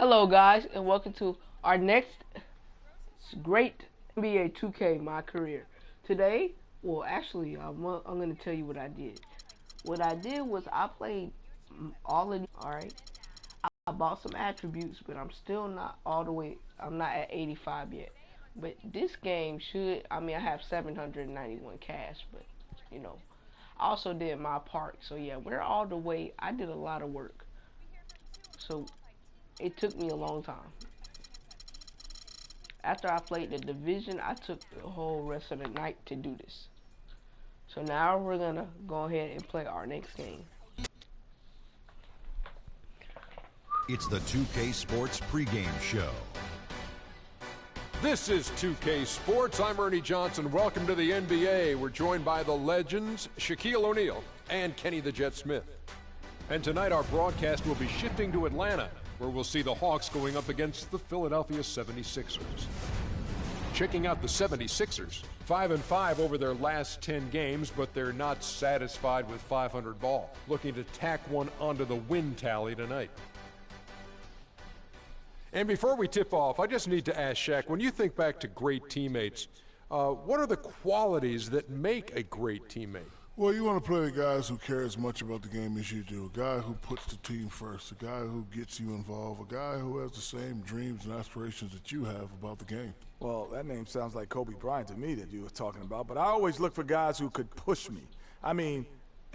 Hello, guys, and welcome to our next great NBA 2K My Career. Today, well, actually, I'm going to tell you what I did. What I did was I played all of these games, alright? I bought some attributes, but I'm still not all the way, I'm not at 85 yet. But this game should, I have 791 cash, but, you know, I also did my part. So, yeah, we're all the way, I did a lot of work. So, it took me a long time. After I played the division, I took the whole rest of the night to do this. So now we're gonna go ahead and play our next game. It's the 2K Sports pregame show. This is 2K Sports. I'm Ernie Johnson. Welcome to the NBA. We're joined by the legends Shaquille O'Neal and Kenny the Jet Smith. And tonight our broadcast will be shifting to Atlanta, where we'll see the Hawks going up against the Philadelphia 76ers. Checking out the 76ers, 5-5 over their last 10 games, but they're not satisfied with 500 ball. Looking to tack one onto the win tally tonight. And before we tip off, I just need to ask Shaq, when you think back to great teammates, what are the qualities that make a great teammate? Well, you want to play with guys who care as much about the game as you do, a guy who puts the team first, a guy who gets you involved, a guy who has the same dreams and aspirations that you have about the game. Well, that name sounds like Kobe Bryant to me that you were talking about, but I always look for guys who could push me. And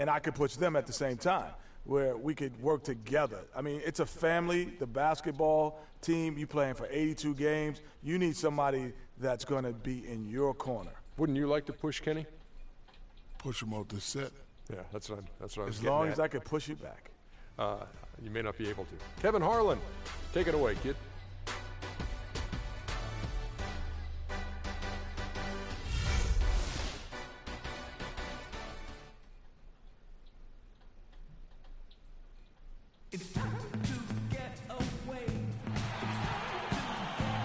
I could push them at the same time, where we could work together. It's a family, the basketball team, you playing for 82 games. You need somebody that's going to be in your corner. Wouldn't you like to push Kenny? Push him off this set. Yeah, that's what I was getting As long at. as I could push you back. You may not be able to. Kevin Harlan, take it away, kid.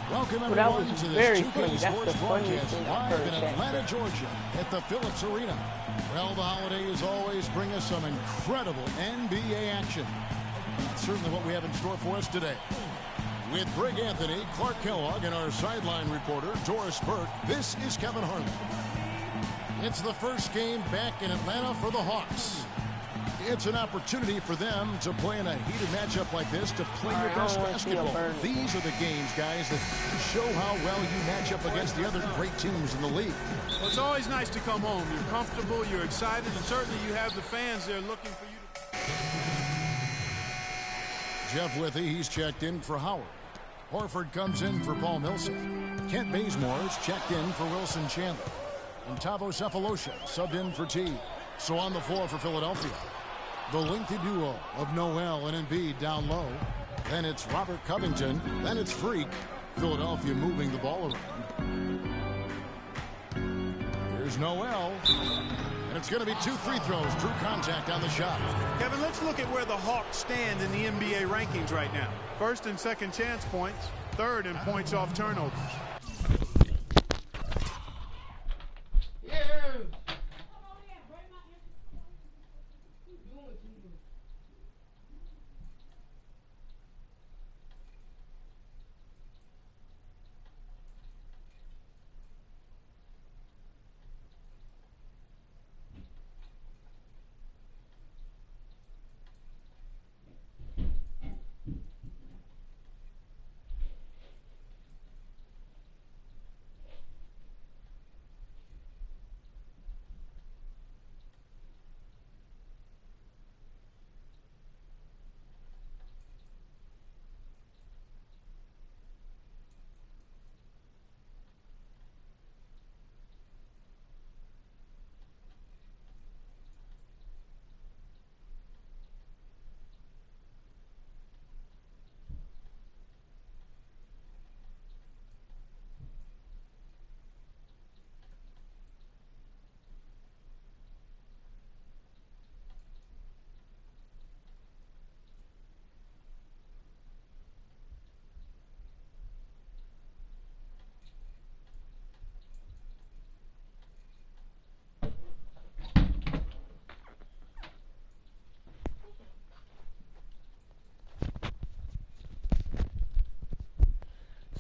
Welcome Well, everyone that was to very this 2K funny. That's Sports the funniest broadcast thing I've live heard, in Shaq. Atlanta, Georgia at the Phillips Arena. Well, the holidays always bring us some incredible NBA action. That's certainly what we have in store for us today. With Greg Anthony, Clark Kellogg, and our sideline reporter, Doris Burke, this is Kevin Harlan. It's the first game back in Atlanta for the Hawks. It's an opportunity for them to play in a heated matchup like this, to play your best basketball. These are the games, guys, that show how well you match up against the other great teams in the league. Well, it's always nice to come home. You're comfortable, you're excited, and certainly you have the fans there looking for you to... Jeff Withey, he's checked in for Howard. Horford comes in for Paul Millsap. Kent Bazemore's checked in for Wilson Chandler. And Tavo Cephalosha subbed in for Teague. So on the floor for Philadelphia, the lengthy duo of Noel and Embiid down low. Then it's Robert Covington. Then it's Freak. Philadelphia moving the ball around. Here's Noel. And it's going to be 2 free throws. Drew contact on the shot. Kevin, let's look at where the Hawks stand in the NBA rankings right now. First and second chance points. Third in points off turnovers.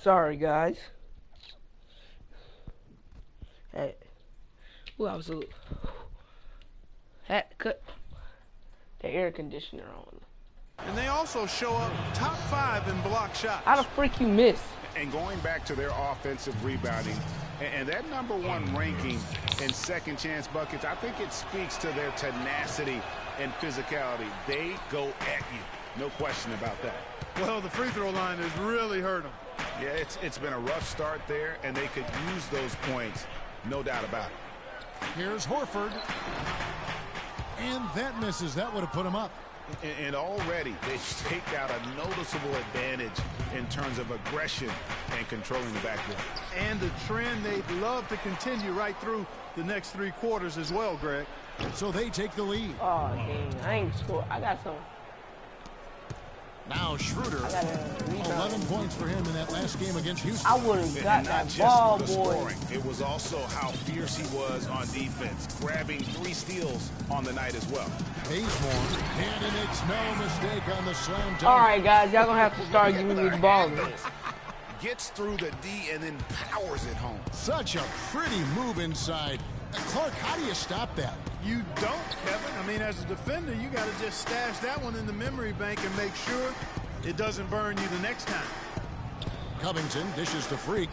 Sorry, guys. Hey, who else? Had to cut the air conditioner on. And they also show up top 5 in block shots. How the frick you miss? And going back to their offensive rebounding, and that #1 ranking in second chance buckets, I think it speaks to their tenacity and physicality. They go at you. No question about that. Well, the free throw line has really hurt them. Yeah, it's been a rough start there, and they could use those points. No doubt about it. Here's Horford. And that misses. That would have put him up. And already they've staked out a noticeable advantage in terms of aggression and controlling the backcourt. And the trend they'd love to continue right through the next 3 quarters as well, Greg. So they take the lead. Oh, dang. I ain't score. I got some. Now Schroeder. I got a rebound. 11 points for him in that last game against Houston. I would have got And not that just ball, the boy. scoring, it was also how fierce he was on defense, grabbing 3 steals on the night as well. Bazemore, and he makes no mistake on the slam dunk. All right, guys. Y'all going to have to start giving me the ball. Gets through the D and then powers it home. Such a pretty move inside. Clark, how do you stop that? You don't, Kevin. I mean, as a defender, you got to just stash that one in the memory bank and make sure it doesn't burn you the next time. Covington dishes to Freak.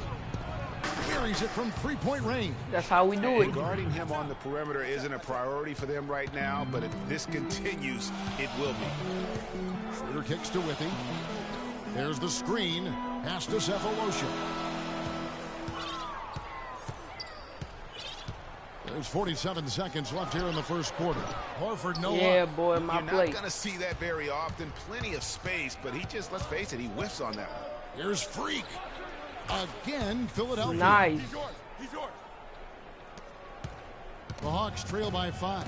Carries it from 3-point range. That's how we do And it. guarding him on the perimeter isn't a priority for them right now, but if this continues, it will be. Schroeder kicks to Withy. There's the screen. Pass to Cephalosha. There's 47 seconds left here in the first quarter. Horford, no Yeah, luck. boy, my You're plate. not going to see that very often. Plenty of space, but he just, let's face it, he whiffs on that one. Here's Freak. Again, Philadelphia. Nice. He's yours. The Hawks trail by 5.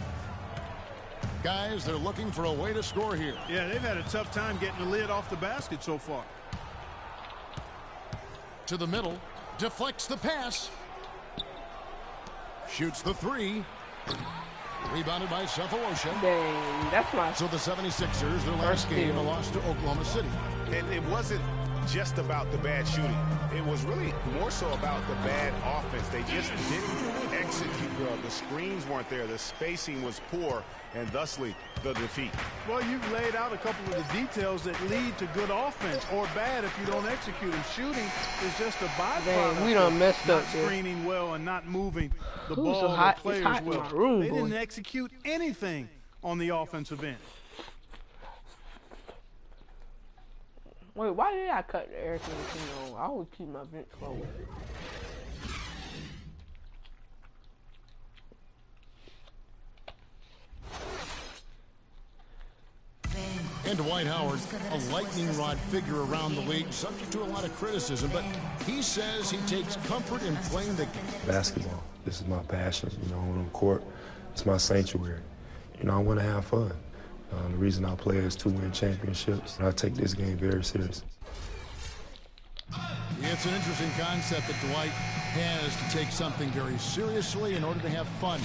Guys, they're looking for a way to score here. Yeah, they've had a tough time getting the lid off the basket so far. To the middle. Deflects the pass. Shoots the 3. Rebounded by Cephalosha. Dang, that's my. So the 76ers, their last game, a loss to Oklahoma City. And it wasn't just about the bad shooting. It was really more so about the bad offense. They just didn't execute well. The screens weren't there. The spacing was poor, and thusly the defeat. Well, you've laid out a couple of the details that lead to good offense or bad if you don't execute. And shooting is just a byproduct. Dang, we done messed not up there. screening well and not moving the Who's ball so hot? or players It's hot in well. my room, They boy. didn't execute anything on the offensive end. Wait, why did I cut the air conditioner on? I always keep my vent closed. And Dwight Howard, a lightning rod figure around the league, subject to a lot of criticism, but he says he takes comfort in playing the game. Basketball, this is my passion. On the court, it's my sanctuary. I want to have fun. The reason I play is to win championships. I take this game very seriously. It's an interesting concept that Dwight has to take something very seriously in order to have fun.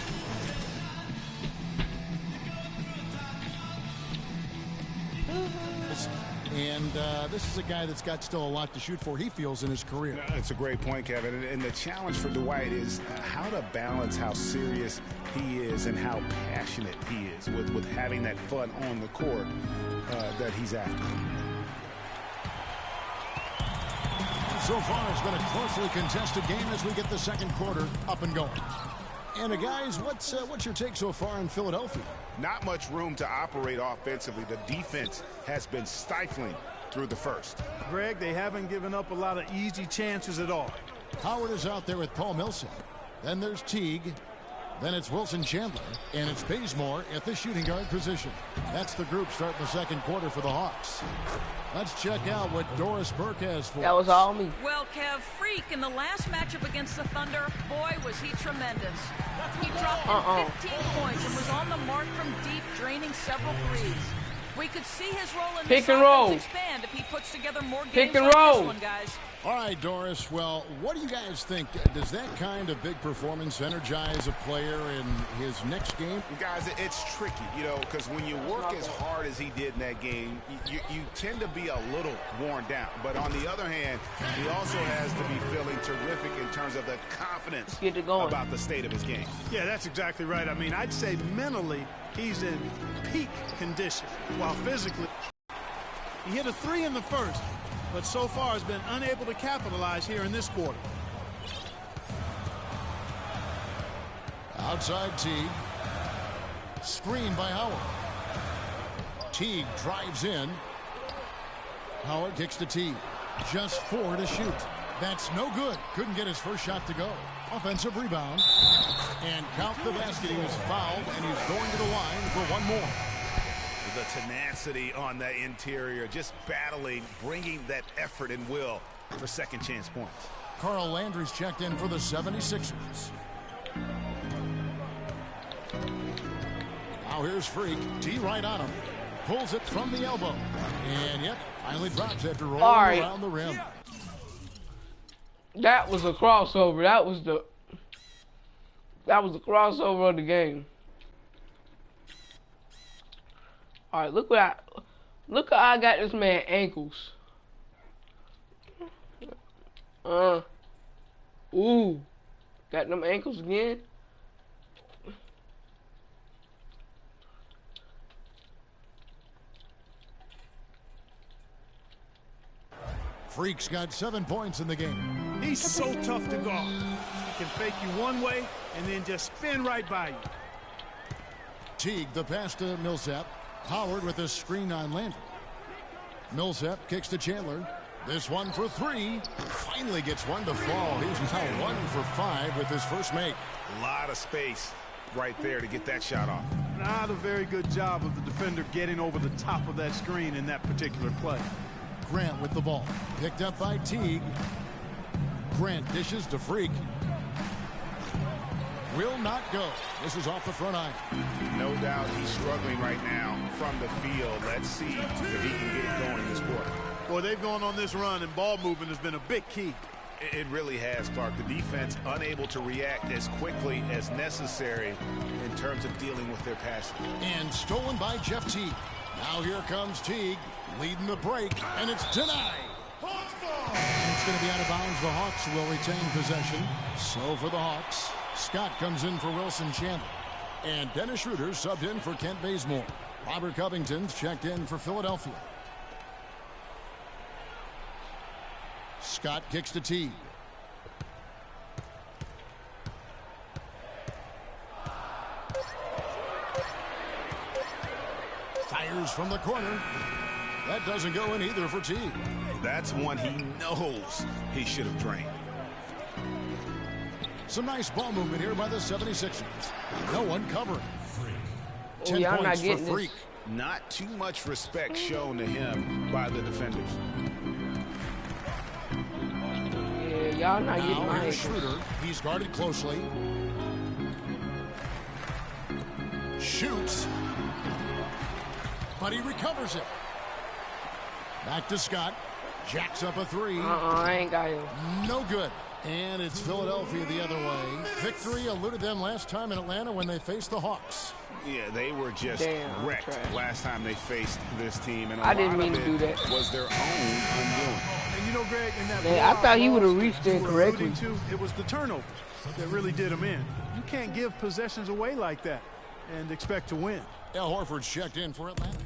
And this is a guy that's got still a lot to shoot for, he feels, in his career. It's a great point, Kevin. And the challenge for Dwight is how to balance how serious he is and how passionate he is with having that fun on the court that he's after. So far, it's been a closely contested game as we get the second quarter up and going. And guys, what's your take so far in Philadelphia? Not much room to operate offensively. The defense has been stifling through the first. Greg, they haven't given up a lot of easy chances at all. Howard is out there with Paul Millsap. Then there's Teague. Then it's Wilson Chandler. And it's Bazemore at the shooting guard position. That's the group starting the second quarter for the Hawks. Let's check out what Doris Burke has for us. That was all me. Well, Kev, Freak in the last matchup against the Thunder, boy, was he tremendous. He dropped in 15 points and was on the mark from deep, draining several threes. We could see his role in Pick this and roll. offense expand if he puts together more games Pick and like roll. this one, guys. All right, Doris. Well, what do you guys think? Does that kind of big performance energize a player in his next game? Guys, it's tricky, you know, because when you work as hard as he did in that game, you tend to be a little worn down. But on the other hand, he also has to be feeling terrific in terms of the confidence Get it going. about the state of his game. Yeah, that's exactly right. I mean, I'd say mentally he's in peak condition, while physically he hit a 3 in the first, but so far has been unable to capitalize here in this quarter. Outside Teague. Screen by Howard. Teague drives in. Howard kicks to Teague. Just 4 to shoot. That's no good. Couldn't get his first shot to go. Offensive rebound. And count the basket. He was fouled, and he's going to the line for one more. The tenacity on the interior, just battling, bringing that effort and will for second chance points. Carl Landry's checked in for the 76ers. Now here's Freak. T right on him. Pulls it from the elbow. And yep, finally drops after rolling around the rim. That was a crossover. That was the crossover of the game. All right, look how I got this man ankles. Ooh, got them ankles again. Freak's got 7 points in the game. He's so tough to guard. He can fake you one way and then just spin right by you. Teague, the pass to Millsap. Howard with a screen on Landry. Millsap kicks to Chandler. This one for 3. Finally gets one to fall. He's now 1 for 5 with his first make. A lot of space right there to get that shot off. Not a very good job of the defender getting over the top of that screen in that particular play. Grant with the ball. Picked up by Teague. Grant dishes to Freak. Will not go. This is off the front iron. No doubt he's struggling right now from the field. Let's see if he can get it going this quarter. Boy, they've gone on this run, and ball movement has been a big key. It really has, Clark. The defense unable to react as quickly as necessary in terms of dealing with their passing. And stolen by Jeff Teague. Now here comes Teague, leading the break, and it's denied. And it's going to be out of bounds. The Hawks will retain possession. So for the Hawks, Scott comes in for Wilson Chandler. And Dennis Schroeder subbed in for Kent Bazemore. Robert Covington's checked in for Philadelphia. Scott kicks to Teague. Fires from the corner. That doesn't go in either for Teague. That's one he knows he should have drained. Some nice ball movement here by the 76ers. No one covering. 10 y'all not points for getting Freak. this. Not too much respect shown to him by the defenders. Yeah, y'all not getting Now my here's ankles. Schroeder. He's guarded closely. Shoots. But he recovers it. Back to Scott. Jacks up a 3. I ain't got him. No good. And it's Philadelphia the other way. Victory eluded them last time in Atlanta when they faced the Hawks. Yeah, they were just wrecked trash. last time they faced this team. And I didn't mean to do that. Was their own undoing. And you know, Greg, in that Man, I thought he would have reached you in were correctly. alluding to, it was the turnover that really did him in. You can't give possessions away like that and expect to win. Al Horford's checked in for Atlanta.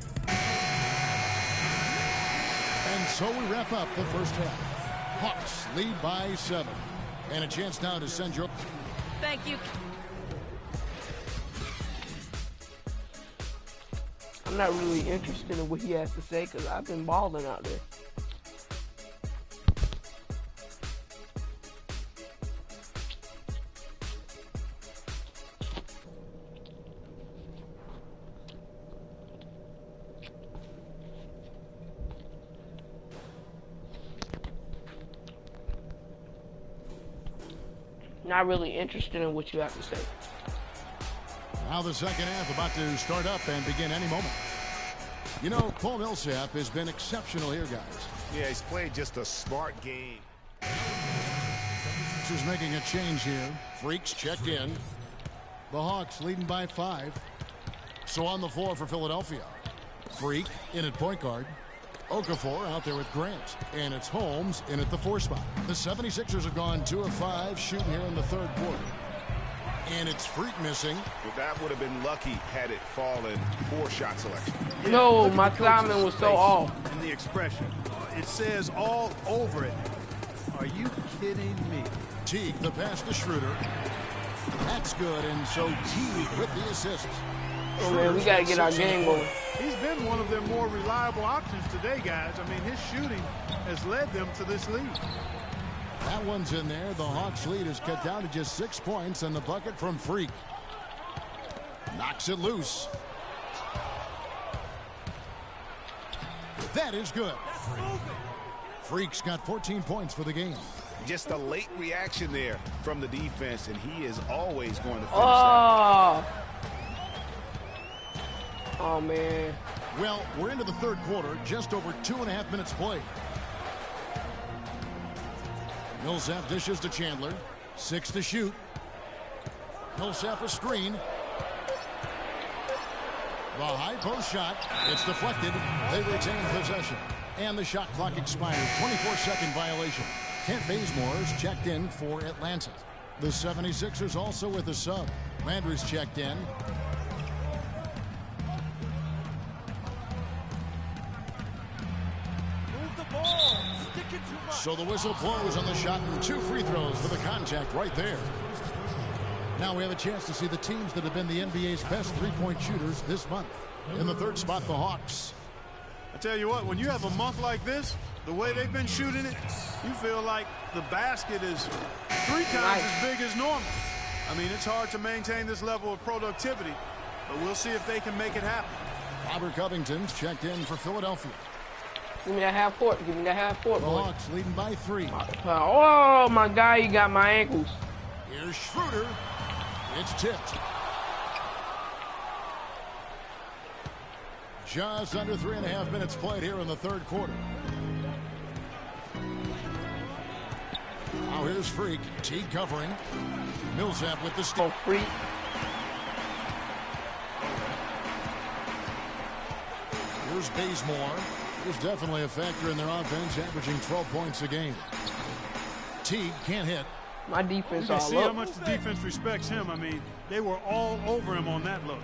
And so we wrap up the first half. Hawks lead by 7. And a chance now to send your... Thank you. I'm not really interested in what he has to say because I've been balling out there. Not really interested in what you have to say. Now the second half about to start up and begin any moment. You know, Paul Millsap has been exceptional here, guys. Yeah, he's played just a smart game. Sixers making a change here. Freaks checked in. The Hawks leading by 5. So on the floor for Philadelphia. Freak in at point guard. Okafor out there with Grant. And it's Holmes in at the 4 spot. The 76ers have gone 2 of 5 shooting here in the third quarter. And it's Freak missing. But that would have been lucky had it fallen. Poor shot selection. Yeah, No, my timing was so off. And the expression. It says all over it. Are you kidding me? Teague, the pass to Schroeder. That's good, and so Teague with the assist. Oh, man, we got to get our game going. He's been one of their more reliable options today, guys. I mean, his shooting has led them to this lead. That one's in there. The Hawks lead is cut down to just 6 points, and the bucket from Freak. Knocks it loose. That is good. Freak's got 14 points for the game. Just a late reaction there from the defense, and he is always going to finish Oh. Oh, man. Well, we're into the third quarter, just over 2.5 minutes played. Millsap dishes to Chandler. 6 to shoot. Millsap a screen. The high post shot. It's deflected. They retain possession. And the shot clock expires. 24-second violation. Kent Bazemore's checked in for Atlanta. The 76ers also with a sub. Landry's checked in. So the whistle blows on the shot, and 2 free throws for the contact right there. Now we have a chance to see the teams that have been the NBA's best three-point shooters this month. In the third spot, the Hawks. I tell you what, when you have a month like this, the way they've been shooting it, you feel like the basket is 3 times as big as normal. I mean, it's hard to maintain this level of productivity, but we'll see if they can make it happen. Robert Covington's checked in for Philadelphia. Give me that half court. Give me that half court, The boy. Hawks leading by 3. Oh, my guy, you got my ankles. Here's Schroeder. It's tipped. Just under 3.5 minutes played here in the third quarter. Now here's Freak. Teague covering. Millsap with the steal. Freak. Here's Bazemore. He's definitely a factor in their offense, averaging 12 points a game. Teague can't hit. My defense You can all see how up. much the defense respects him. I mean, they were all over him on that look.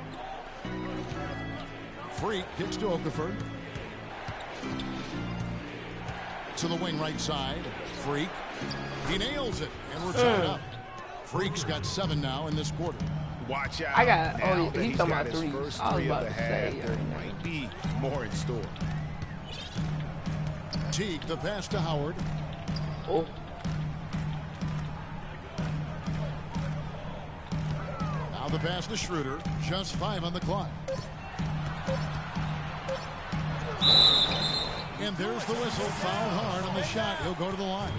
Freak kicks to Okafor. To the wing right side. Freak. He nails it, and we're tied up. Freak's got 7 now in this quarter. Watch out. I got, Now oh, that he's talking got about his threes. first I was 3 of about the to half. say, There might be more in store. Teague, the pass to Howard. Oh. Now the pass to Schroeder. Just 5 on the clock. And there's the whistle. Fouled hard on the shot. He'll go to the line.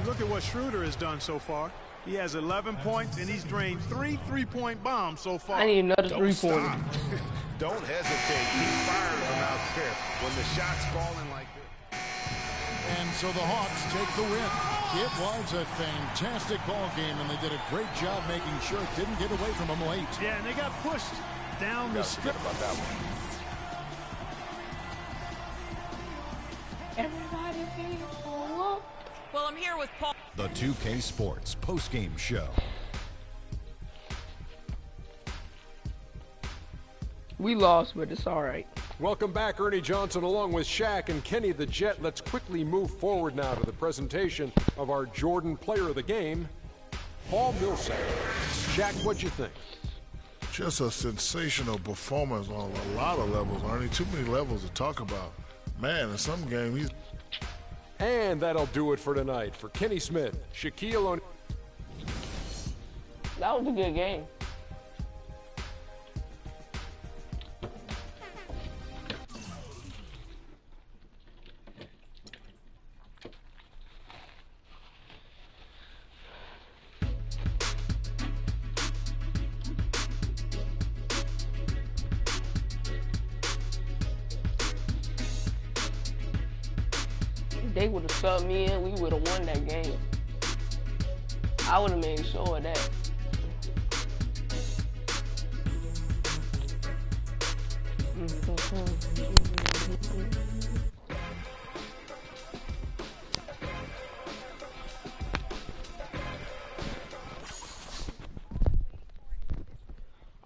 You look at what Schroeder has done so far. He has 11 points, and he's drained 3 3-point bombs so far. I need another Don't 3-pointer. stop. Don't hesitate. Keep firing from out there when the shot's falling like this. And so the Hawks take the win. It was a fantastic ball game, and they did a great job making sure it didn't get away from them late. Yeah, and they got pushed down the strip. About that one. Everybody people. Well, I'm here with Paul. The 2K Sports postgame show. We lost, but it's all right. Welcome back, Ernie Johnson, along with Shaq and Kenny the Jet. Let's quickly move forward now to the presentation of our Jordan Player of the Game, Paul Millsap. Shaq, what'd you think? Just a sensational performance on a lot of levels, Ernie. Too many levels to talk about. Man, in some game, he's... And that'll do it for tonight. For Kenny Smith, Shaquille O'Neal. That was a good game. if they would have subbed me in, we would have won that game. I would have made sure of that.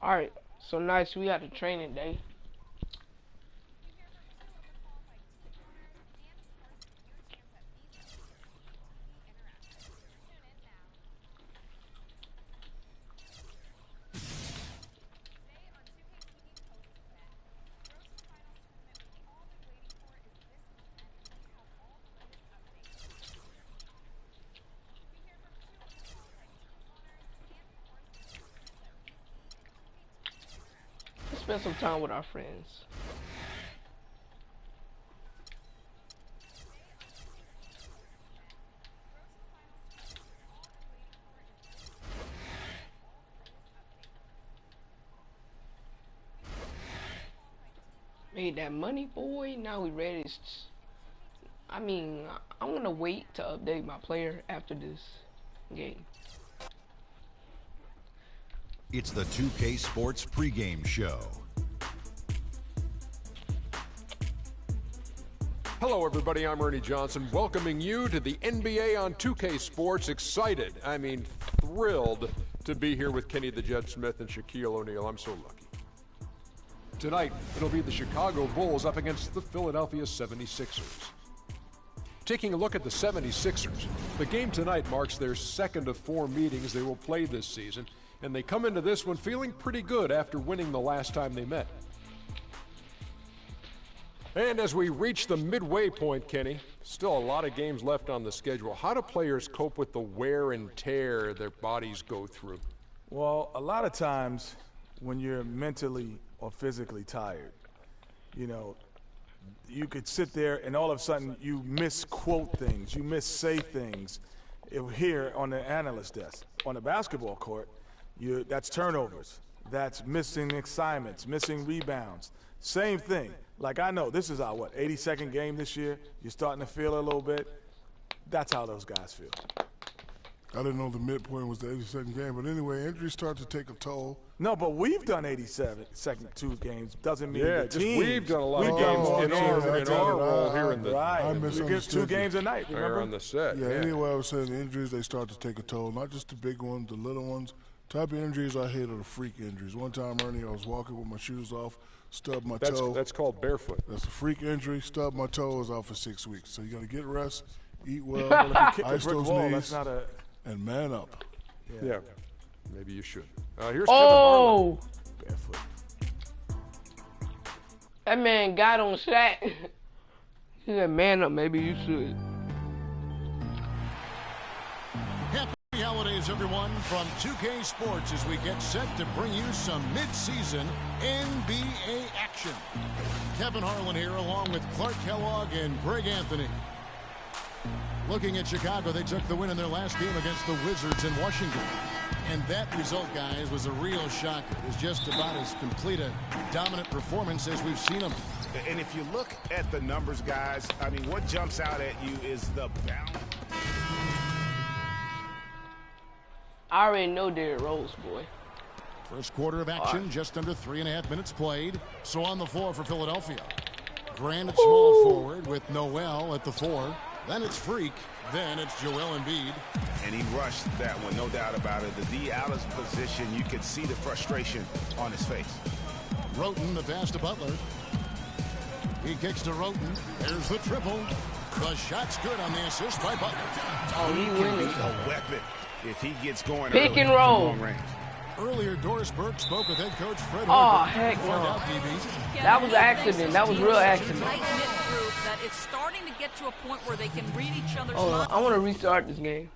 Alright, so nice, we had a training day. Spend some time with our friends. Made that money, boy. Now we ready. I mean, I'm gonna wait to update my player after this game. It's the 2K Sports pregame show. Hello, everybody. I'm Ernie Johnson, welcoming you to the NBA on 2K Sports. Excited, I mean thrilled to be here with Kenny the Jet Smith and Shaquille O'Neal. I'm so lucky. Tonight, it'll be the Chicago Bulls up against the Philadelphia 76ers. Taking a look at the 76ers, the game tonight marks their second of 4 meetings they will play this season, and they come into this one feeling pretty good after winning the last time they met. And as we reach the midway point, Kenny, still a lot of games left on the schedule. How do players cope with the wear and tear their bodies go through? Well, a lot of times when you're mentally or physically tired, you know, you could sit there and all of a sudden you misquote things, you missay things here on the analyst desk. On the basketball court, that's turnovers, that's missing assignments, missing rebounds. Same thing. Like, I know this is our, 82nd game this year. You're starting to feel a little bit. That's how those guys feel. I didn't know the midpoint was the 82nd game, but anyway, injuries start to take a toll. No, but we've done 82nd 2 games. Doesn't mean the team. We've done a lot of games in our role here in the right. We get 2 games a night. Remember on the set. Yeah. Anyway, I was saying the injuries, they start to take a toll. Not just the big ones, the little ones. Type of injuries I hate are the freak injuries. One time, Ernie, I was walking with my shoes off, stubbed my toe. That's called barefoot. That's a freak injury. Stubbed my toe, is out for 6 weeks. So you got to get rest, eat well, ice those knees, and man up. Yeah. Maybe you should. Here's Kevin Oh! Barefoot. That man got on Shaq. He said, man up, maybe you should. Happy holidays, everyone, from 2K Sports as we get set to bring you some mid-season NBA action. Kevin Harlan here along with Clark Kellogg and Greg Anthony. Looking at Chicago, they took the win in their last game against the Wizards in Washington. And that result, guys, was a real shocker. It was just about as complete a dominant performance as we've seen them. And if you look at the numbers, guys, I mean, what jumps out at you is the balance. I already know Derrick Rose, boy. First quarter of action, just under 3.5 minutes played. So on the floor for Philadelphia. Grant at small forward with Noel at the 4. Then it's Freak. Then it's Joel Embiid. And he rushed that one, no doubt about it. The D out of position, you could see the frustration on his face. Roten, the pass to Butler. He kicks to Roten. There's the triple. The shot's good on the assist by Butler. Oh, he winning. A weapon if he gets going. Pick and roll. Earlier, Doris Burke spoke with head coach Fred Oh, Hoiberg. heck no. That was an accident. That was real accident. That it's starting to get to a point where they can read each other's Hold on, lines. I want to restart this game.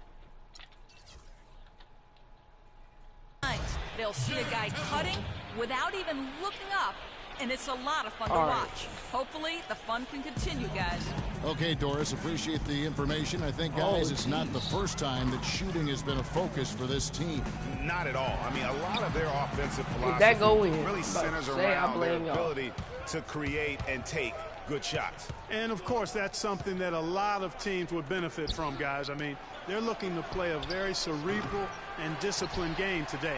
They'll see a guy cutting without even looking up, and it's a lot of fun to All right. watch. Hopefully, the fun can continue, guys. Okay, Doris, appreciate the information. I think, guys, it's not the first time that shooting has been a focus for this team. Not at all. I mean, a lot of their offensive philosophy that go in? really I'm about to centers say, I around their blame y'all. ability to create and take good shots. And, of course, that's something that a lot of teams would benefit from, guys. I mean, they're looking to play a very cerebral and disciplined game today.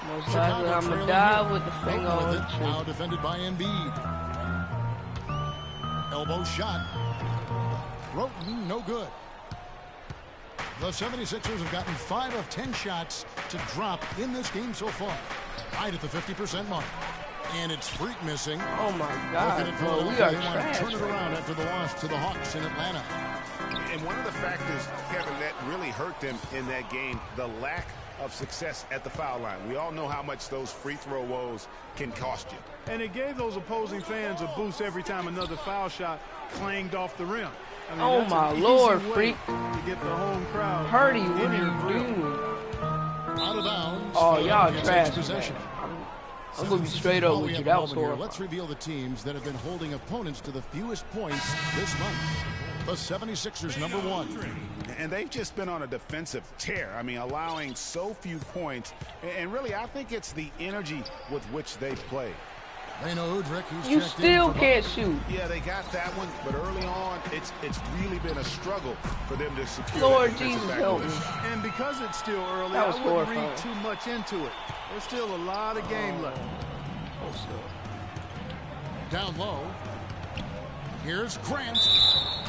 Most likely I'm going to die with the finger on the trigger. Now defended by Embiid. Elbow shot. Roten, no good. The 76ers have gotten 5 of 10 shots to drop in this game so far. Right at the 50% mark. And it's Freak missing. Oh, my God. Looking at Bro, we Philadelphia, are they want to trash. turn it around after the loss to the Hawks in Atlanta. And one of the factors, Kevin, that really hurt them in that game, the lack of success at the foul line. We all know how much those free throw woes can cost you. And it gave those opposing fans a boost every time another foul shot clanged off the rim. I mean, Oh, that's my an easy Lord, way Freak. to get the home crowd Purdy, in what are your you grill. doing? Out of bounds. Oh, y'all Philadelphia trash, takes possession. I'm going to be straight up While we with you. have That a was moment here, horrible. let's reveal the teams that have been holding opponents to the fewest points this month. The 76ers, number 1. And they've just been on a defensive tear. I mean, allowing so few points. And really, I think it's the energy with which they play. Leno Udrich, he's You checked still in for can't shoot. Yeah, they got that one, but early on, it's really been a struggle for them to secure. Lord that defensive Jesus, backboard. help me. And because it's still early, That was I wouldn't horrifying. read too much into it. There's still a lot of game left. down low. Here's Grant.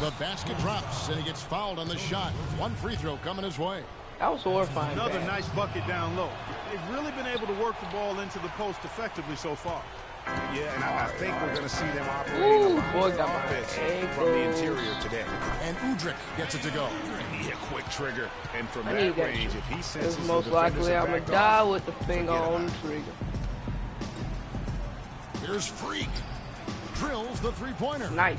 The basket drops, and he gets fouled on the shot. One free throw coming his way. That was horrifying. Another bad. nice bucket down low. They've really been able to work the ball into the post effectively so far. Yeah, and I think we're going to see them operating a lot boy, more got my offense ankles. from the interior today. And Udrich gets it to go. Yeah, quick trigger. And from I that need that range, shit. if he Because senses the most defenders likely have I'm going backed to die off, with the finger forget on about the it. trigger. Here's Freak. Drills the three-pointer. Nice.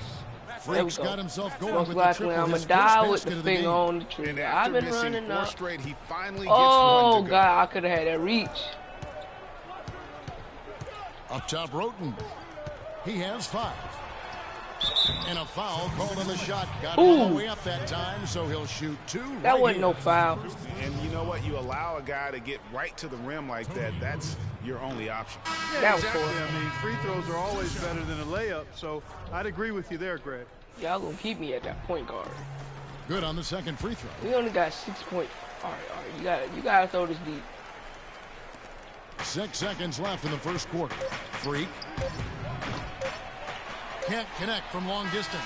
There we Freak's go. got himself going Most with the likely triple. I'm His going to first die with basket the of the finger game. on the And trigger. after I've been missing running 4 up. straight, he finally gets Oh, one to go. God, I could have had that reach. Up top, Roten. He has 5. And a foul called on the shot. Got him all the Ooh. way up that time, so he'll shoot 2. That right wasn't here. no foul. And you know what? You allow a guy to get right to the rim like that, that's your only option. Yeah, That was exactly. horrible. I mean, free throws are always better than a layup, so I'd agree with you there, Greg. Y'all going to keep me at that point guard. Good on the second free throw. We only got 6 points. All right. You gotta throw this deep. 6 seconds left in the first quarter. Freak. Can't connect from long distance.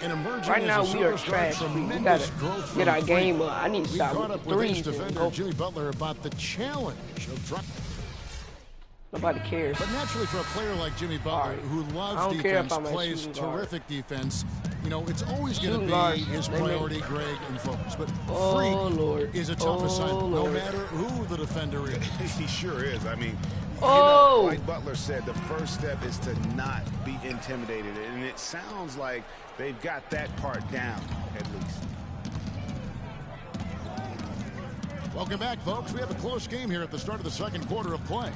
And emerging Right now as a we are superstar, trash. We tremendous gotta growth get from our Freak. game up. I need to We stop caught with up the with ex threes and defender go. Jimmy Butler about the challenge of driving. Nobody cares. But naturally, for a player like Jimmy Butler, Right. who I loves don't care if defense, I'm a plays shooting guard. terrific defense, you know, it's always going to Shooting be guards, his they make- priority, Greg, and focus. But Oh, Freak Lord. is a tough Oh, assignment, no Lord. matter who the defender is. He sure is. I mean, Oh! like Butler said, the first step is to not be intimidated. And it sounds like they've got that part down, at least. Welcome back, folks. We have a close game here at the start of the second quarter of play.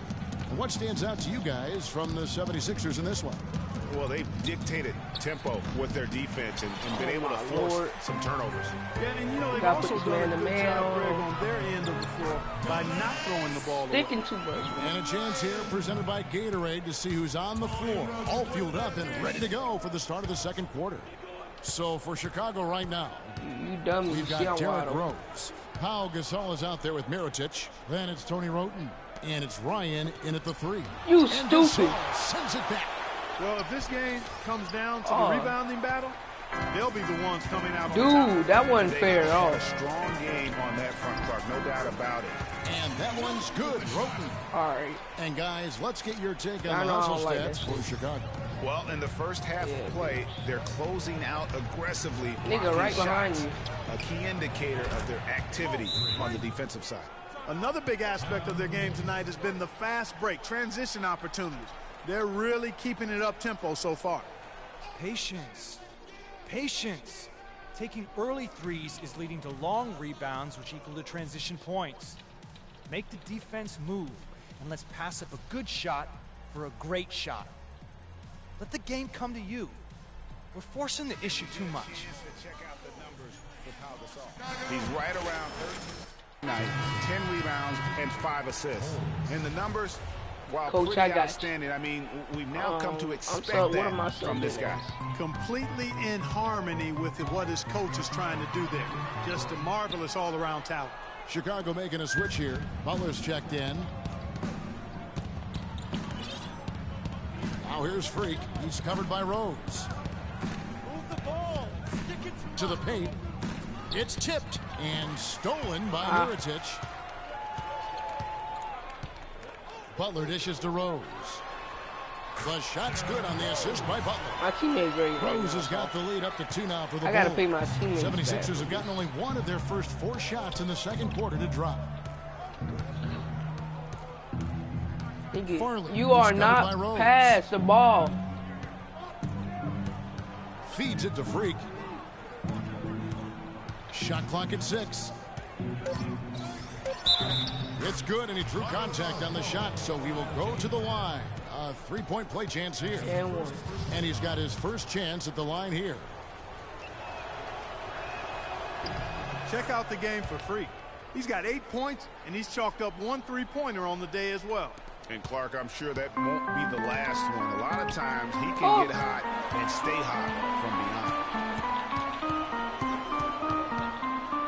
And what stands out to you guys from the 76ers in this one? Well, they've dictated tempo with their defense and been able to my force Lord. some turnovers. Yeah, and you know, they've Gotta also put this done a good man-to-man job, on. Greg, on their end of the floor by not throwing the ball away. Thinking too much, man. And a chance here presented by Gatorade to see who's on the floor, all fueled up and ready to go for the start of the second quarter. So for Chicago right now, You dumb. we've You got see I'm wide Derrick open. Rose. Pau Gasol is out there with Mirotic. Then it's Tony Roten. And it's Ryan in at the 3. You And stupid. Gasol sends it back. Well, if this game comes down to Oh. the rebounding battle, they'll be the ones coming out on top. Dude, that wasn't They fair at had all. a strong game on that front court, no doubt about it. And that one's good, Roten. All right. And guys, let's get your take I on the know I hustle don't like stats that for Chicago. Well, in the first half Yeah. of play, they're closing out aggressively. Nigga, blocking right behind shots, you. a key indicator of their activity on the defensive side. Another big aspect of their game tonight has been the fast break, transition opportunities. They're really keeping it up tempo so far. Patience. Patience. Taking early threes is leading to long rebounds, which equal to transition points. Make the defense move, and let's pass up a good shot for a great shot. Let the game come to you. We're forcing the issue too much. Check out the numbers for Pau Gasol. He's right around 13 tonight, 10 rebounds and 5 assists. And the numbers, while Coach, pretty I got outstanding, I mean, we've now come to expect what that am I from this guy. Completely in harmony with what his coach is trying to do there. Just a marvelous all-around talent. Chicago making a switch here. Butler's checked in. Now here's Freak. He's covered by Rose. Move the ball. Stick it to the paint. It's tipped and stolen by Mirotic. Butler dishes to Rose. The shot's good on the assist by Butler. My teammate's ready. Rose has got the lead up to 2 now for the I gotta Bulls. pay my teammates 76ers back. have gotten only one of their first 4 shots in the second quarter to drop. Farley, You are who's covered by not Rose. past the ball. Feeds it to Freak. Shot clock at 6. It's good, and he drew contact on the shot, so he will go to the line. A 3-point play chance here. And 1. And he's got his first chance at the line here. Check out the game for Freak. He's got 8 points, and he's chalked up 1 3-pointer on the day as well. And Clark, I'm sure that won't be the last one. A lot of times he can get hot and stay hot from beyond.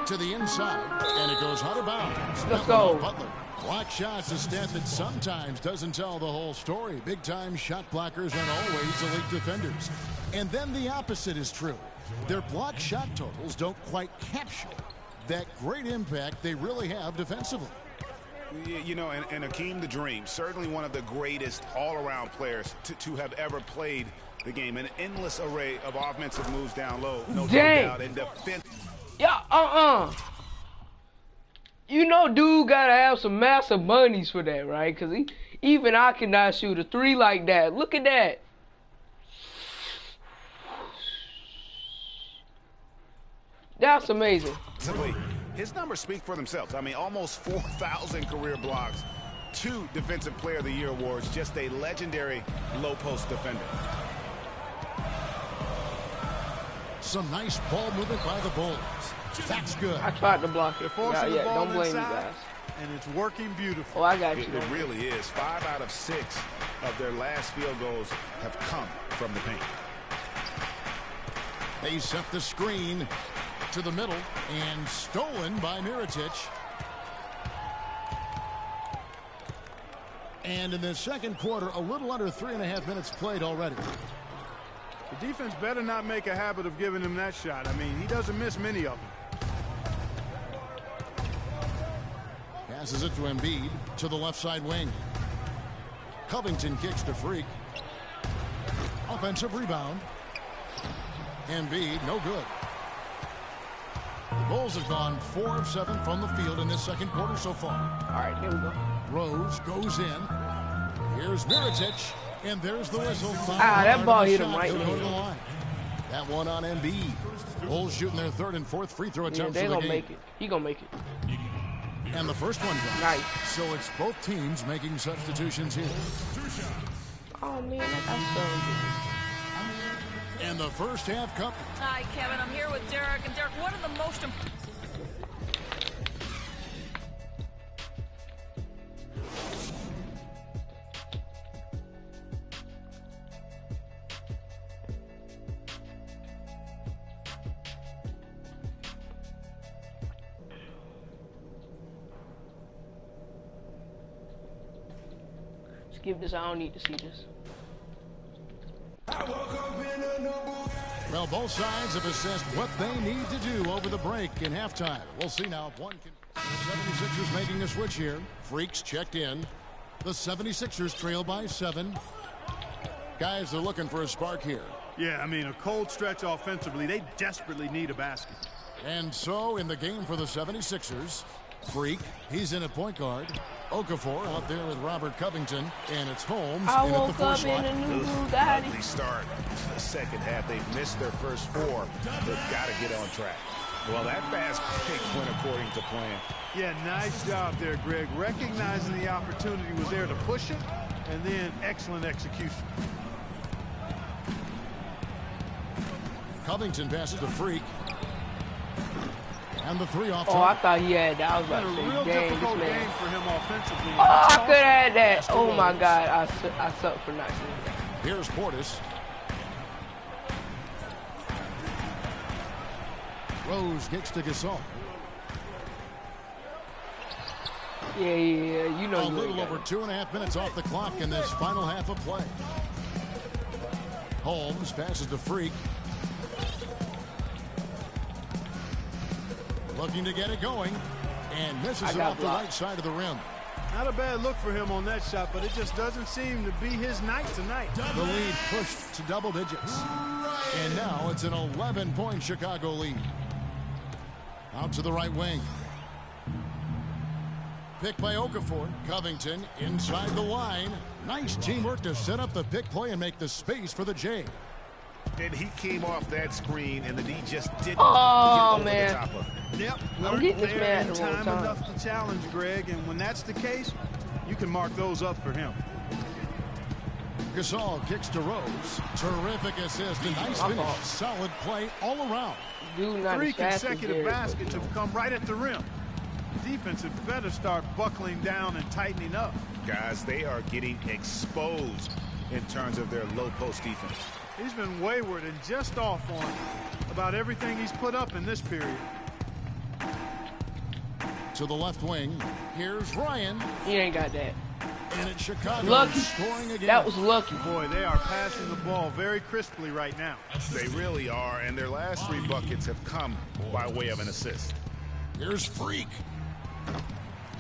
To the inside, and it goes out of bounds. Let's go. Butler. Block shots, a stat that sometimes doesn't tell the whole story. Big-time shot blockers aren't always elite defenders. And then the opposite is true. Their block shot totals don't quite capture that great impact they really have defensively. You know, and Hakeem the Dream, certainly one of the greatest all-around players to have ever played the game. An endless array of offensive moves down low, no doubt, and defense. Yeah, You know, dude gotta have some massive monies for that, right? Because even I cannot shoot a 3 like that. Look at that. That's amazing. His numbers speak for themselves. I mean, almost 4,000 career blocks, 2 Defensive Player of the Year awards, just a legendary low-post defender. Some nice ball movement by the Bulls. That's good. I tried to block it. Forcing the ball don't blame me, inside, guys. and it's working beautiful. Oh, I got you. It really is. 5 out of 6 of their last field goals have come from the paint. They set the screen to the middle and stolen by Mirotic. And in the second quarter, a little under 3.5 minutes played already. The defense better not make a habit of giving him that shot. I mean, he doesn't miss many of them. Passes it to Embiid to the left side wing. Covington kicks to Freak. Offensive rebound. Embiid, no good. The Bulls have gone 4 of 7 from the field in this second quarter so far. All right, here we go. Rose goes in. Here's Mirotic, and there's the whistle. That ball hit him right in the head. That one on Embiid. Bulls shooting their 3rd and 4th free throw attempts they of the gonna game. make it. He gonna make it. And the first one goes. Nice. So it's both teams making substitutions here. Oh man, I got so And the first half cup. Hi, Kevin. I'm here with Derek. And Derek, what are the most important... skip this. I don't need to see this. Well, both sides have assessed what they need to do over the break in halftime. We'll see now if one can. The 76ers making a switch here. Freaks checked in. The 76ers trail by 7. Guys, they're looking for a spark here. Yeah, I mean, a cold stretch offensively. They desperately need a basket. And so in the game for the 76ers, Freak, he's in at point guard. Okafor out there with Robert Covington, and it's Holmes I in at the woke 4 up slot. in a new Bugatti. Ugly start to the second half. They've missed their first 4. They've got to get on track. Well, that fast break went according to plan. Yeah, nice job there, Greg. Recognizing the opportunity was there to push it, and then excellent execution. Covington passes to Freak. And the three off Oh, I target. thought he had that. I was about It's to been a say, real dang, difficult this man. game for him offensively. Oh, I could have had that. Oh, my God. I suck for not seeing that. Here's Portis. Rose kicks to Gasol. Yeah. You know A you little ain't got over it. 2.5 minutes off the clock in this final half of play. Holmes passes to Freak. Looking to get it going. And misses it off the right side of the rim. Not a bad look for him on that shot, but it just doesn't seem to be his night tonight. The lead pushed to double digits. And now it's an 11-point Chicago lead. Out to the right wing. Pick by Okafor. Covington inside the line. Nice teamwork to set up the pick play and make the space for the J. And he came off that screen, and the D just didn't Oh, get over man. the top of it. Yep, I'm getting this there man in at the wrong time time. enough to challenge Greg, and when that's the case, you can mark those up for him. Gasol kicks to Rose. Terrific assist and nice finish. Solid play all around. Dude, not 3 as fast as consecutive Derrick, baskets have come right at the rim. Defense had better start buckling down and tightening up. Guys, they are getting exposed in terms of their low post defense. He's been wayward and just off on about everything he's put up in this period. To the left wing. Here's Ryan. He ain't got that. And it's Chicago Lucky. scoring again. That was lucky. Boy, they are passing the ball very crisply right now. They really are, and their last 3 buckets have come by way of an assist. Here's Freak.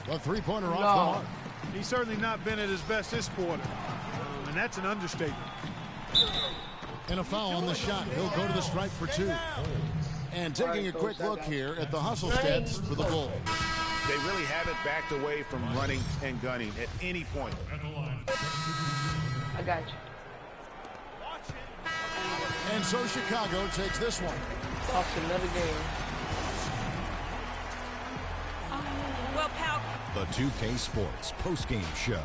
The three-pointer off the No. mark. He's certainly not been at his best this quarter, and that's an understatement. And a foul on the shot. He'll go to the stripe for 2. And taking a quick look here at the hustle stats for the Bulls. They really haven't backed away from running and gunning at any point. I got you. And so Chicago takes this one. Lost another game. Well, pal, The 2K Sports postgame show.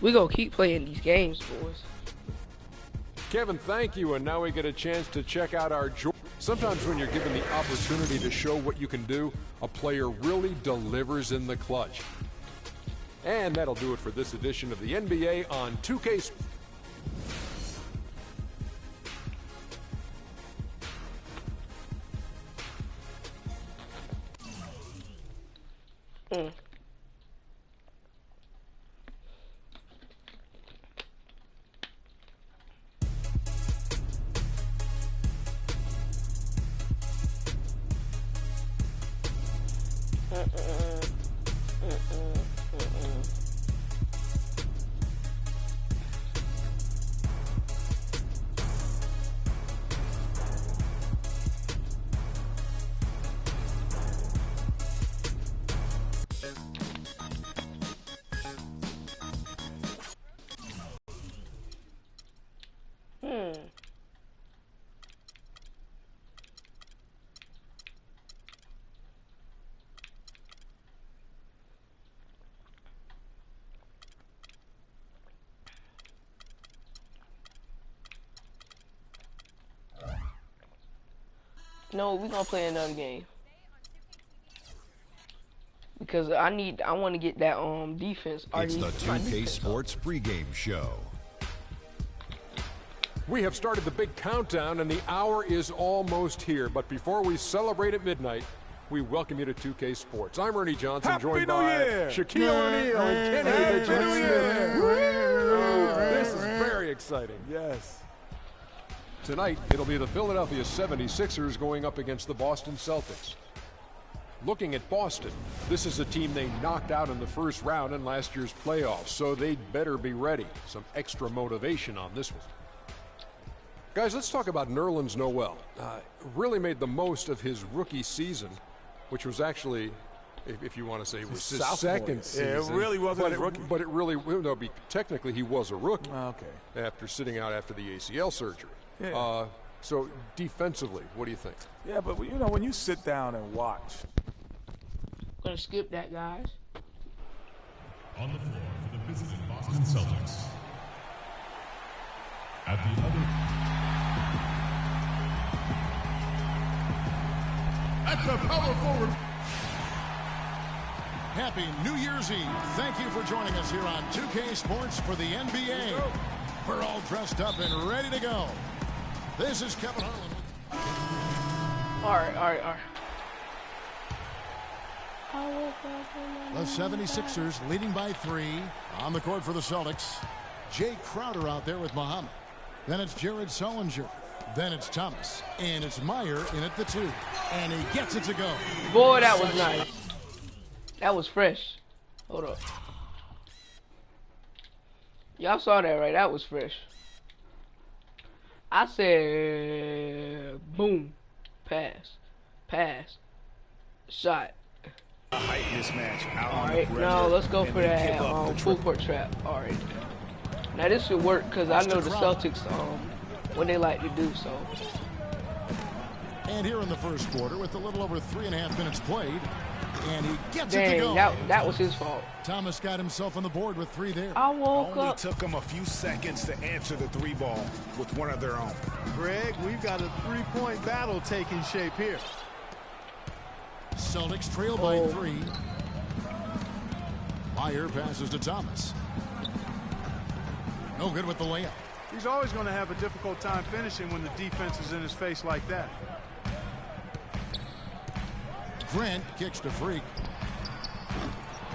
We gonna keep playing these games, boys. Kevin, thank you. And now we get a chance to check out our Jordan. Sometimes when you're given the opportunity to show what you can do, a player really delivers in the clutch. And that'll do it for this edition of the NBA on 2K Sports. No, we gonna play another game. Because I want to get that defense. It's the 2K Sports pregame show. We have started the big countdown, and the hour is almost here. But before we celebrate at midnight, we welcome you to 2K Sports. I'm Ernie Johnson, Happy joined New by Year! Shaquille O'Neal and Kenny the Jet New Smith. Year! Woo! This is very exciting. Yes. Tonight, it'll be the Philadelphia 76ers going up against the Boston Celtics. Looking at Boston, this is a team they knocked out in the first round in last year's playoffs, so they'd better be ready. Some extra motivation on this one. Guys, let's talk about Nerlens Noel. Really made the most of his rookie season, which was actually, if you want to say, it was his Sophomore. second season. Yeah, it really wasn't his rookie. But it really, no, technically he was a rookie. Okay. After sitting out after the ACL surgery. Yeah. So defensively, what do you think? Yeah, but you know, when you sit down and watch. Gonna skip that, guys. On the floor for the visiting Boston Celtics. At the other. at the power forward. Happy New Year's Eve. Thank you for joining us here on 2K Sports for the NBA. We're all dressed up and ready to go. This is Kevin Harlan. All right. The 76ers leading by 3 on the court for the Celtics. Jay Crowder out there with Muhammad. Then it's Jared Sullinger. Then it's Thomas. And it's Meyer in at the 2. And he gets it to go. Boy, that was nice. That was fresh. Hold up. Y'all saw that, right? That was fresh. I said, boom, pass, shot. Height mismatch out All on right, the now let's go for that the full court trap. All right. Now this should work because I know the Celtics what they like to do. So. And here in the first quarter, with a little over 3.5 minutes played, and he gets it to go. That was his fault. Thomas got himself on the board with 3 there. I woke Only up. took them a few seconds to answer the 3 ball with one of their own. Greg, we've got a 3-point battle taking shape here. Celtics trail by 3. Meyer passes to Thomas. No good with the layup. He's always going to have a difficult time finishing when the defense is in his face like that. Grant kicks to Freak.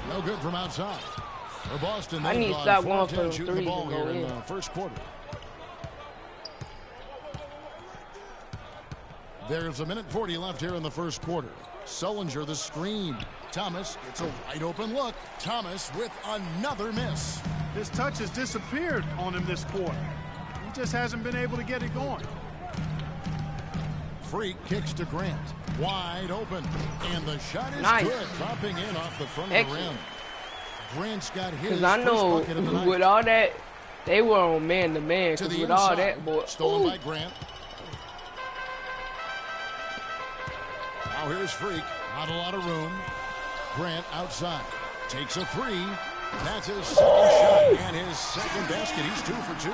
No good from outside. For Boston, I need to stop going for shooting the ball here in in. the first quarter. There's 1:40 left here in the first quarter. Sullinger the screen. Thomas gets a wide open look. Thomas with another miss. His touch has disappeared on him this quarter. He just hasn't been able to get it going. Freak kicks to Grant. Wide open. And the shot is nice. good. Dropping in off the front Excellent. of the rim. Grant's got his Because I know first bucket of the night. with all that, they were on man-to-man. To Because the with inside. all that, boy. Stolen Ooh. by Grant. Now here's Freak. Not a lot of room. Grant outside. Takes a 3. That's his second shot and his second basket. He's 2 for 2.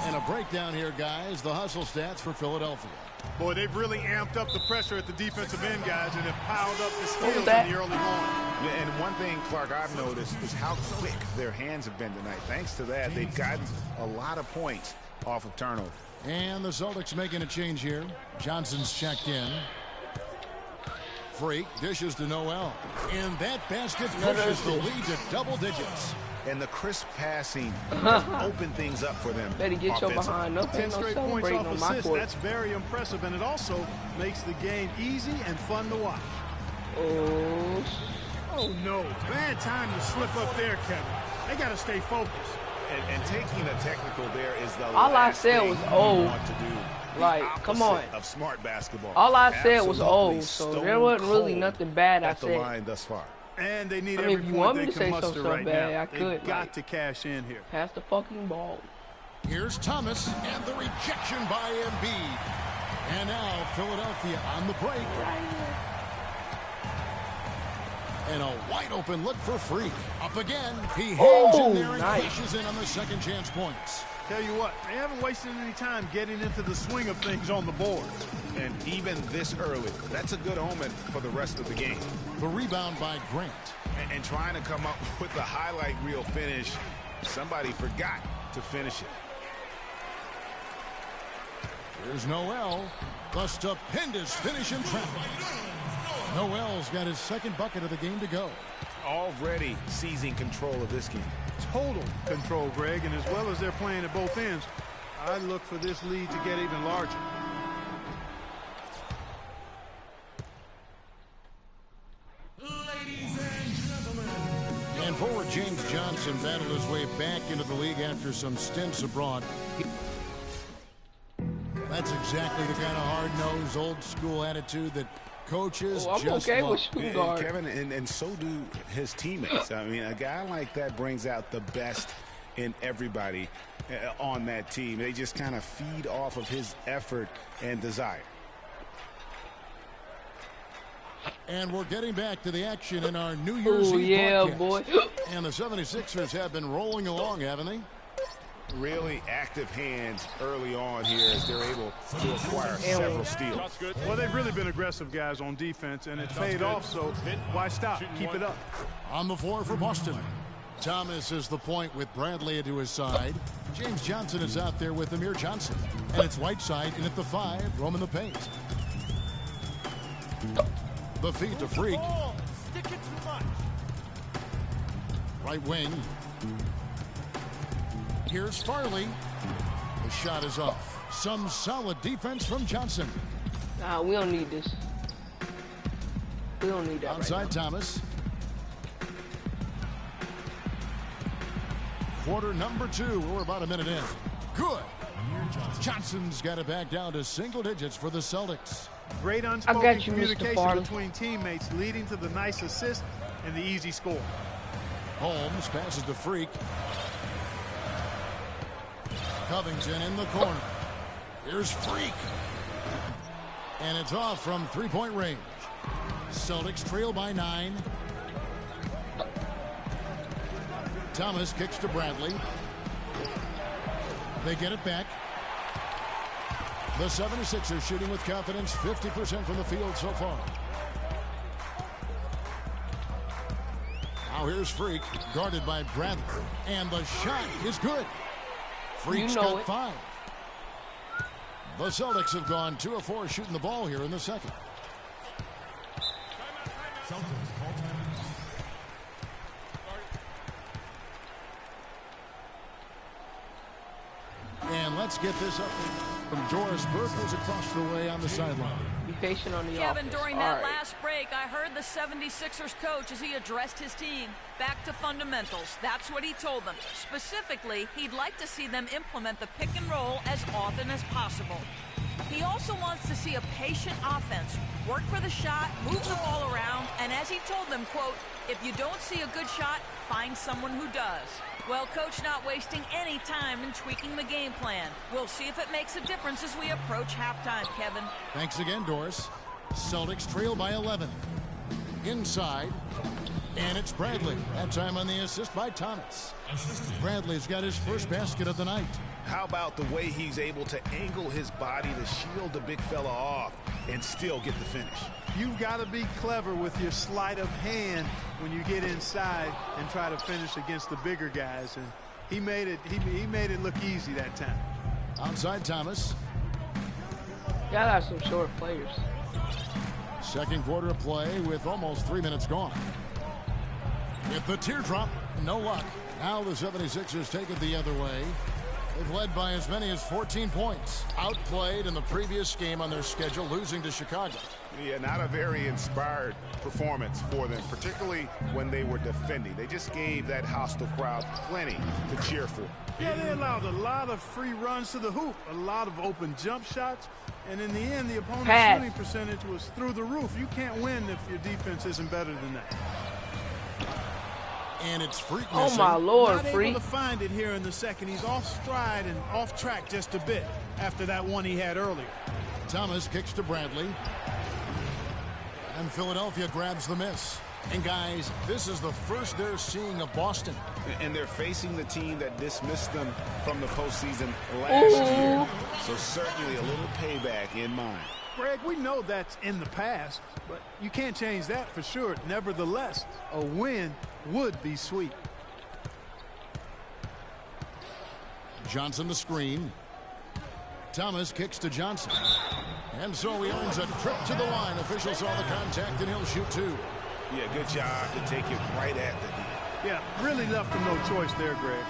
And a breakdown here, guys. The hustle stats for Philadelphia. Boy, they've really amped up the pressure at the defensive end, guys, and have piled up the steals in that? the early going. Yeah, and one thing, Clark, I've noticed is how quick their hands have been tonight. Thanks to that, they've gotten a lot of points off of turnover. And the Celtics making a change here. Johnson's checked in. Freak dishes to Noel. And that basket pushes the lead to double digits. And the crisp passing has opened things up for them. Better get your behind up. 10 Ain't no straight points celebrating off on my assists. court. That's very impressive, and it also makes the game easy and fun to watch. Oh, no. Bad time to slip up there, Kevin. They got to stay focused. And taking a technical there is the All I last said thing was, you oh. want to do. Like, The come on. opposite of smart basketball. All I said was, Absolutely oh, so stone there wasn't really cold nothing bad I at the said. line thus far. And they need I mean, every if you point want me they to can say muster something right bad, now. I could, They've got like- to cash in here. Pass the fucking ball. Here's Thomas and the rejection by Embiid. And now Philadelphia on the break. And a wide open look for Freak. Up again. He hangs in there and nice. cashes in on the second chance points. Tell you what, they haven't wasted any time getting into the swing of things on the board. And even this early, that's a good omen for the rest of the game. The rebound by Grant. And trying to come up with the highlight reel finish, somebody forgot to finish it. Here's Noel. The stupendous finish in traffic. Noel's got his second bucket of the game to go. Already seizing control of this game. Total control, Greg, and as well as they're playing at both ends, I look for this lead to get even larger. And forward James Johnson battled his way back into the league after some stints abroad. That's exactly the kind of hard-nosed, old-school attitude that coaches I'm just okay love. with shooting guard. Kevin, and so do his teammates. I mean, a guy like that brings out the best in everybody on that team. They just kind of feed off of his effort and desire. And we're getting back to the action in our New Year's Oh, Eve yeah, broadcast. boy. And the 76ers have been rolling along, haven't they? Really active hands early on here as they're able to acquire several steals. Well, they've really been aggressive guys on defense, and it's paid off, so why stop? Keep it up. On the floor for Boston, Thomas is the point with Bradley to his side. James Johnson is out there with Amir Johnson. And it's Whiteside in at the 5, roaming the paint. The feed to Freak. Right wing. Here's Farley. The shot is off. Some solid defense from Johnson. Nah, we don't need this. We don't need that. Outside right now. Thomas. Quarter number 2. We're about a minute in. Good. Johnson's got it back down to single digits for the Celtics. Great unspoken communication between teammates, leading to the nice assist and the easy score. Holmes passes to Freak. Covington in the corner. Here's Freak. And it's off from three-point range. Celtics trail by 9. Thomas kicks to Bradley. They get it back. The 76ers shooting with confidence, 50% from the field so far. Now here's Freak, guarded by Bradley. And the shot is good. Freak's got 5. The Celtics have gone 2 of 4 shooting the ball here in the second. And let's get this up from Doris Burke, who's across the way on the sideline. Be patient on the Kevin, offense. during that last break, I heard the 76ers coach as he addressed his team. Back to fundamentals. That's what he told them. Specifically, he'd like to see them implement the pick and roll as often as possible. He also wants to see a patient offense. Work for the shot, move the ball around, and as he told them, quote, if you don't see a good shot, find someone who does. Well, Coach not wasting any time in tweaking the game plan. We'll see if it makes a difference as we approach halftime, Kevin. Thanks again, Doris. Celtics trail by 11. Inside. And it's Bradley. That time on the assist by Thomas. Bradley's got his first basket of the night. How about the way he's able to angle his body to shield the big fella off and still get the finish? You've got to be clever with your sleight of hand when you get inside and try to finish against the bigger guys. And he made it look easy that time. Outside Thomas. Y'all got some short players. Second quarter of play with almost 3 minutes gone. With the teardrop, no luck. Now the 76ers take it the other way. They've led by as many as 14 points. Outplayed in the previous game on their schedule, losing to Chicago. Yeah, not a very inspired performance for them, particularly when they were defending. They just gave that hostile crowd plenty to cheer for. Yeah, they allowed a lot of free runs to the hoop, a lot of open jump shots, and in the end, the opponent's shooting percentage was through the roof. You can't win if your defense isn't better than that. And it's Freak missing. Oh, my Lord, Freak. Not able to find it here in the second. He's off stride and off track just a bit after that one he had earlier. Thomas kicks to Bradley. And Philadelphia grabs the miss. And, guys, this is the first they're seeing of Boston. And they're facing the team that dismissed them from the postseason last year. So certainly a little payback in mind. Greg, we know that's in the past, but you can't change that for sure. Nevertheless, a win would be sweet. Johnson the screen. Thomas kicks to Johnson. And so he earns a trip to the line. Official saw the contact, and he'll shoot 2. Yeah, good job to take it right at the D. Yeah, really left him no choice there, Greg.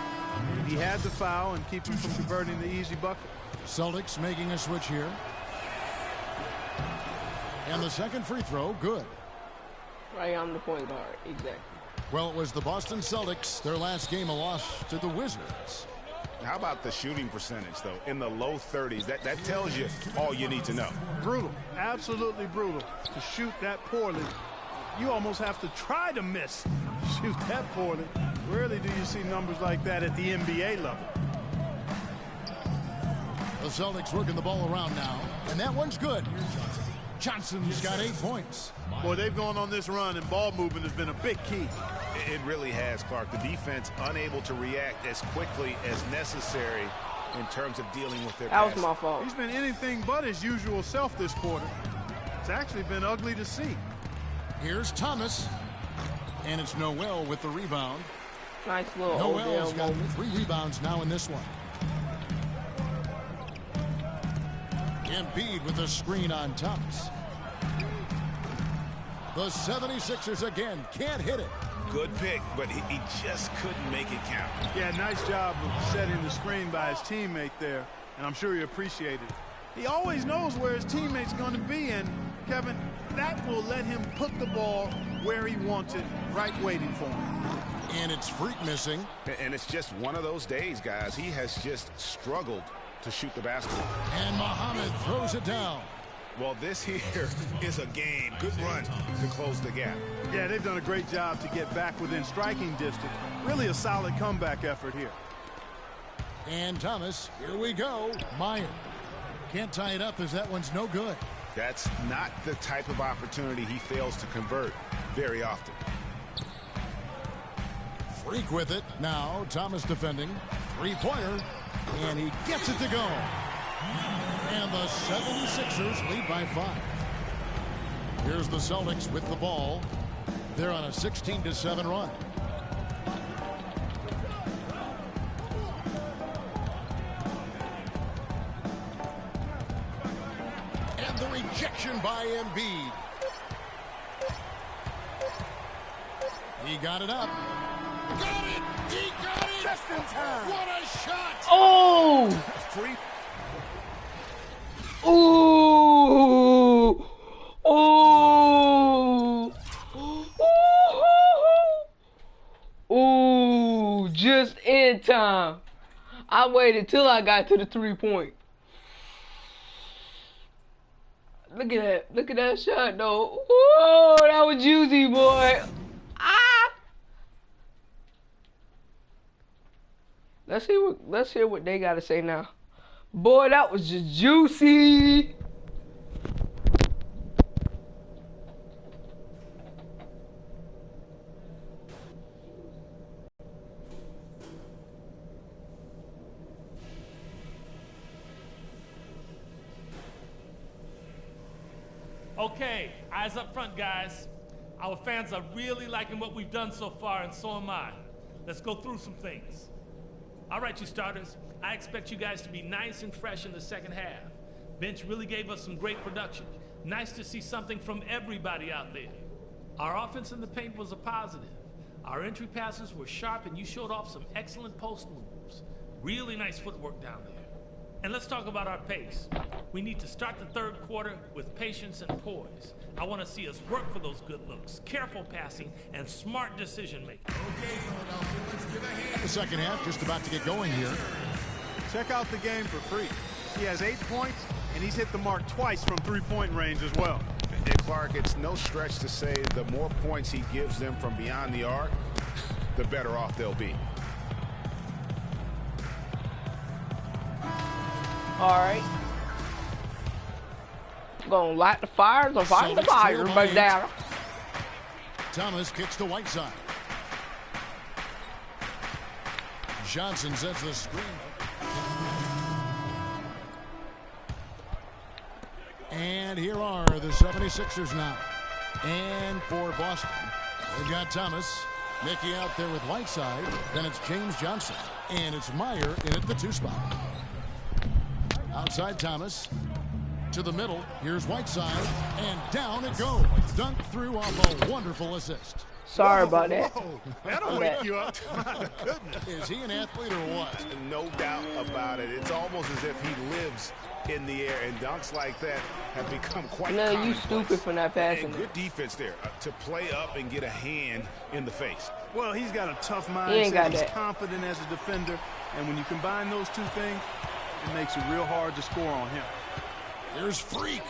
He had the foul and keep him from converting the easy bucket. Celtics making a switch here. And the second free throw, good. Right on the point guard, exactly. Well, it was the Boston Celtics, their last game a loss to the Wizards. How about the shooting percentage, though? In the low 30s. That tells you all you need to know. Brutal. Absolutely brutal. To shoot that poorly, you almost have to try to miss. Shoot that poorly. Rarely do you see numbers like that at the NBA level. The Celtics working the ball around now. And that one's good. Johnson's got 8 points. Boy, they've gone on this run, and ball movement has been a big key. It really has, Clark. The defense unable to react as quickly as necessary in terms of dealing with their That pass. was my fault. He's been anything but his usual self this quarter. It's actually been ugly to see. Here's Thomas. And it's Noel with the rebound. Nice little Noel's Odell got moment. 3 rebounds now in this one. Embiid with a screen on Thomas. The 76ers again can't hit it. Good pick, but he just couldn't make it count. Yeah, nice job of setting the screen by his teammate there, and I'm sure he appreciated it. He always knows where his teammate's going to be, and, Kevin, that will let him put the ball where he wants it, right waiting for him. And it's Freak missing. And it's just one of those days, guys. He has just struggled to shoot the basketball. And Muhammad throws it down. Well, this here is a game. Good run to close the gap. Yeah, they've done a great job to get back within striking distance. Really a solid comeback effort here. And Thomas, here we go. Meyer can't tie it up as that one's no good. That's not the type of opportunity he fails to convert very often. Freak with it. Now Thomas defending. 3-pointer. And he gets it to go. And the 76ers lead by 5. Here's the Celtics with the ball. They're on a 16-7 run. And the rejection by Embiid. He got it up. Got it! He got it! Just in time. What a shot! Oh! Free. Ooh! Ooh! Ooh! Ooh! Just in time. I waited till I got to the 3-point. Look at that. Look at that shot, though. Ooh! That was juicy, boy. Ah! Let's hear what they gotta say now. Boy, that was just juicy. Okay, eyes up front, guys. Our fans are really liking what we've done so far, and so am I. Let's go through some things. All right, you starters. I expect you guys to be nice and fresh in the second half. Bench really gave us some great production. Nice to see something from everybody out there. Our offense in the paint was a positive. Our entry passes were sharp, and you showed off some excellent post moves. Really nice footwork down there. And let's talk about our pace. We need to start the third quarter with patience and poise. I want to see us work for those good looks, careful passing, and smart decision making. Okay, Philadelphia, let's give a hand. The second half just about to get going here. Check out the game for free. He has 8 points, and he's hit the mark twice from 3-point range as well. And Clark, it's no stretch to say the more points he gives them from beyond the arc, the better off they'll be. All right. Gonna light the fires or fight the fires, but down. Thomas kicks to Whiteside. Johnson sets the screen. And here are the 76ers now. And for Boston, they've got Thomas. Mickey out there with Whiteside. Then it's James Johnson. And it's Meyer in at the 2 spot. Outside Thomas. To the middle. Here's Whiteside. And down it goes. Dunked through off a wonderful assist. Sorry about that. Whoa, that'll wake you up. My goodness. Is he an athlete or what? No doubt about it. It's almost as if he lives in the air, and dunks like that have become quite No, you commonplace. stupid for not passing. And good defense there to play up and get a hand in the face. Well, he's got a tough He ain't got mindset. He's that. confident as a defender, and when you combine those two things, it makes it real hard to score on him. Here's Freak.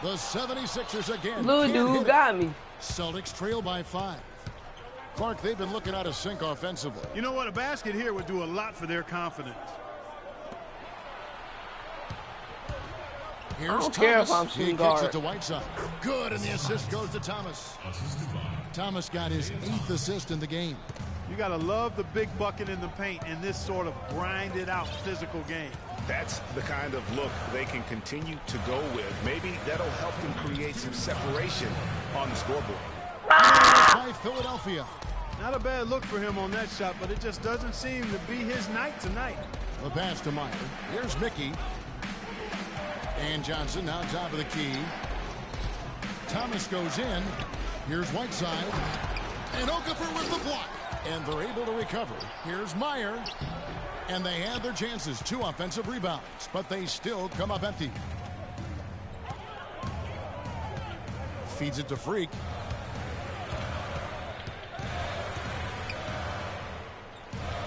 The 76ers again. Little can't dude hit it. got me. Celtics trail by 5. Clark, they've been looking out of sync offensively. You know what? A basket here would do a lot for their confidence. Here's I don't care if I'm Thomas. He shooting kicks guard. it to Whiteside. Good, and the assist goes to Thomas. Thomas got his 8th assist in the game. You got to love the big bucket in the paint in this sort of grinded out physical game. That's the kind of look they can continue to go with. Maybe that'll help them create some separation on the scoreboard. By Philadelphia. Not a bad look for him on that shot, but it just doesn't seem to be his night tonight. The pass to Meyer. Here's Mickey. And Johnson now top of the key. Thomas goes in. Here's Whiteside. And Okafor with the block. And they're able to recover. Here's Meyer. And they have their chances. 2 offensive rebounds. But they still come up empty. Feeds it to Freak.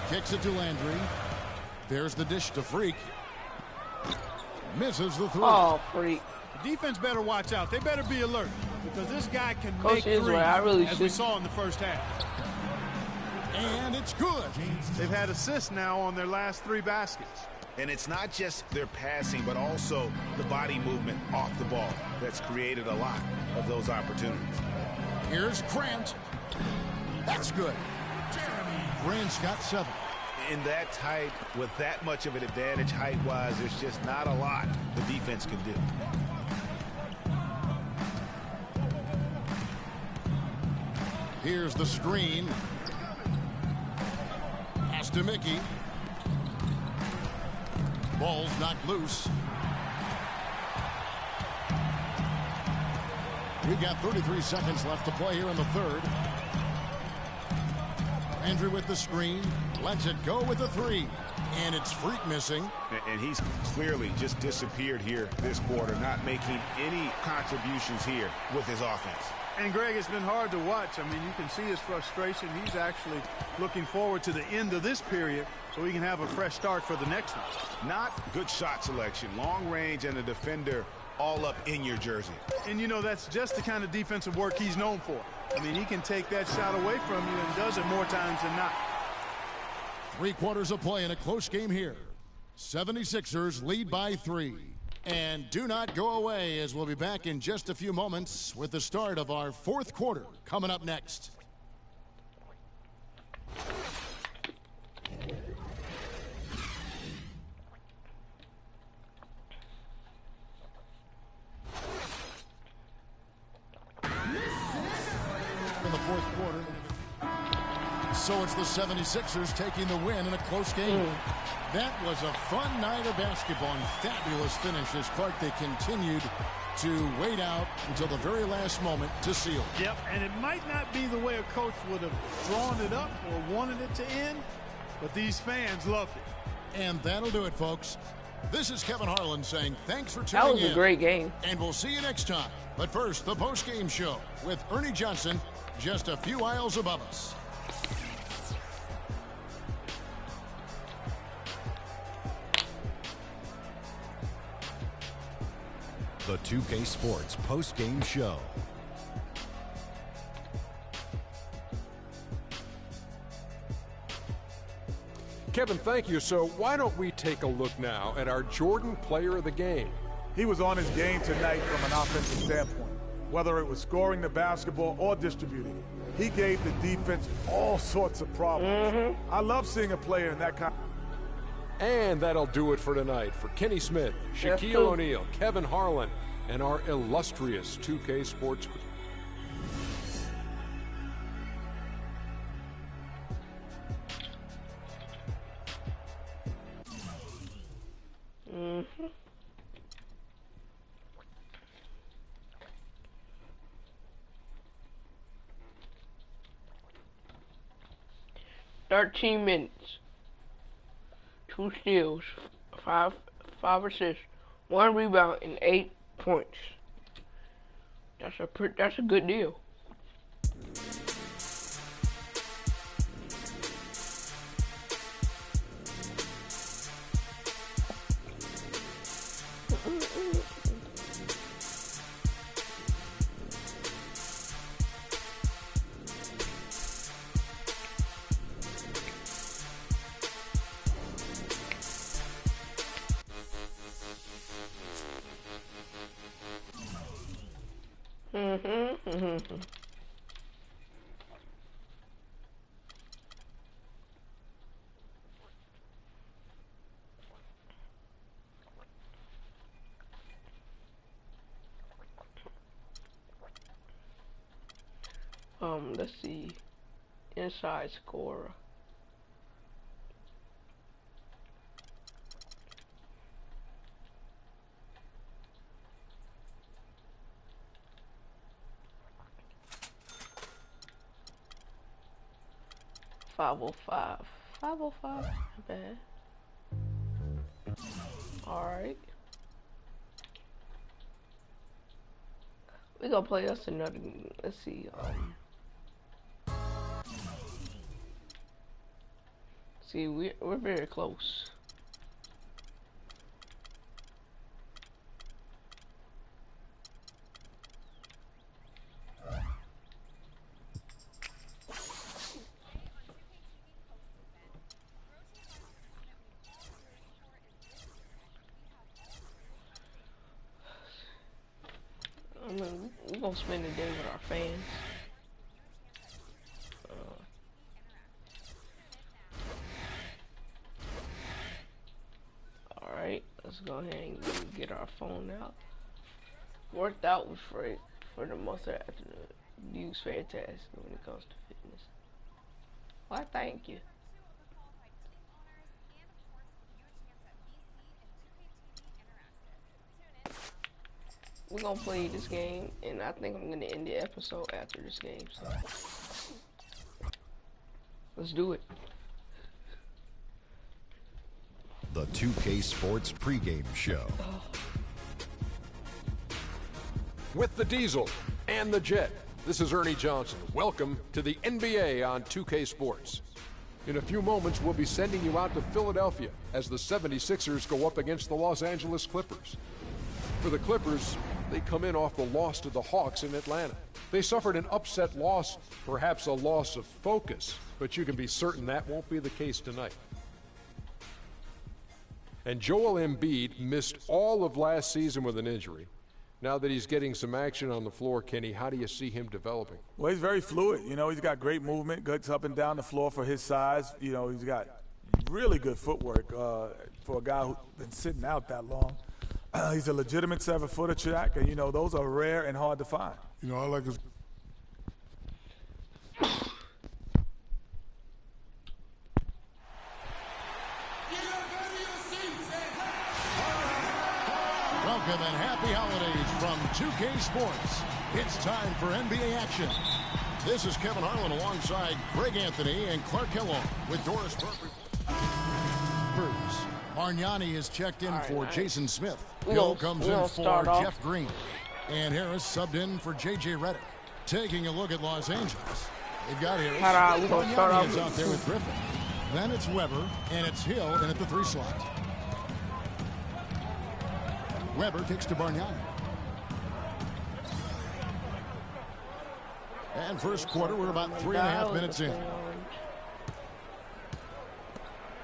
Kicks it to Landry. There's the dish to Freak. Misses the 3. Oh, Freak. The defense better watch out. They better be alert because this guy can Coach make Israel, threes, I really as we should- saw in the first half. And it's good. They've had assists now on their last 3 baskets. And it's not just their passing, but also the body movement off the ball that's created a lot of those opportunities. Here's Grant. That's good. Grant's got 7. In that tight, with that much of an advantage height-wise, there's just not a lot the defense can do. Here's the screen. Pass to Mickey. Ball's knocked loose. We've got 33 seconds left to play here in the 3rd. Andrew with the screen. Lets it go with the 3. And it's Freak missing. And he's clearly just disappeared here this quarter, not making any contributions here with his offense. And, Greg, it's been hard to watch. I mean, you can see his frustration. He's actually looking forward to the end of this period so he can have a fresh start for the next one. Not good shot selection, long range, and a defender all up in your jersey. And, you know, that's just the kind of defensive work he's known for. I mean, he can take that shot away from you and does it more times than not. 3 quarters of play in a close game here. 76ers lead by 3. And do not go away, as we'll be back in just a few moments with the start of our 4th quarter coming up next. In the 4th quarter. So it's the 76ers taking the win in a close game. That was a fun night of basketball and fabulous finishes. Clark, they continued to wait out until the very last moment to seal. Yep, and it might not be the way a coach would have drawn it up or wanted it to end, but these fans loved it. And that'll do it, folks. This is Kevin Harlan saying thanks for tuning in. That was a great game. And we'll see you next time. But first, the post-game show with Ernie Johnson just a few aisles above us. The 2K Sports post-game show. Kevin, thank you. So why don't we take a look now at our Jordan player of the game? He was on his game tonight from an offensive standpoint, whether it was scoring the basketball or distributing it. He gave the defense all sorts of problems. I love seeing a player in that kind. And that'll do it for tonight. For Kenny Smith, Shaquille O'Neal, Kevin Harlan, and our illustrious 2K Sports crew. Mm-hmm. "13 minutes, 2 steals, 5 assists, 1 rebound, and 8 points. That's a good deal. Mm-hmm. Let's see. Inside scorer. .505. 505. Not bad. Alright. We're gonna play us another. Let's see. See, we're very close. I mean, we're gonna spend the day with our fans. Alright, let's go ahead and get our phone out. Worked out with Fred for the most of the afternoon. Use fantastic when it comes to fitness. Why, thank you. We're gonna play this game, and I think I'm gonna end the episode after this game. So let's do it. The 2K Sports pregame show. With the Diesel and the Jet, this is Ernie Johnson. Welcome to the NBA on 2K Sports. In a few moments, we'll be sending you out to Philadelphia as the 76ers go up against the Los Angeles Clippers. For the Clippers, they come in off the loss to the Hawks in Atlanta. They suffered an upset loss, perhaps a loss of focus, but you can be certain that won't be the case tonight. And Joel Embiid missed all of last season with an injury. Now that he's getting some action on the floor, Kenny, how do you see him developing? Well, he's very fluid. You know, he's got great movement, gets up and down the floor for his size. You know, he's got really good footwork for a guy who's been sitting out that long. He's a legitimate 7-footer, Shaq, and, you know, those are rare and hard to find. You know, I like his... Welcome and happy holidays from 2K Sports. It's time for NBA action. This is Kevin Harlan alongside Greg Anthony and Clark Kellogg with Doris Burke. Bargnani is checked in for Jason Smith. Hill comes in for Jeff Green. And Harris subbed in for J.J. Redick. Taking a look at Los Angeles. They've got Harris. Bargnani is out there with Griffin. Then it's Weber, and it's Hill in at the 3 slot. Weber kicks to Bargnani. And first quarter, we're about 3.5 minutes in.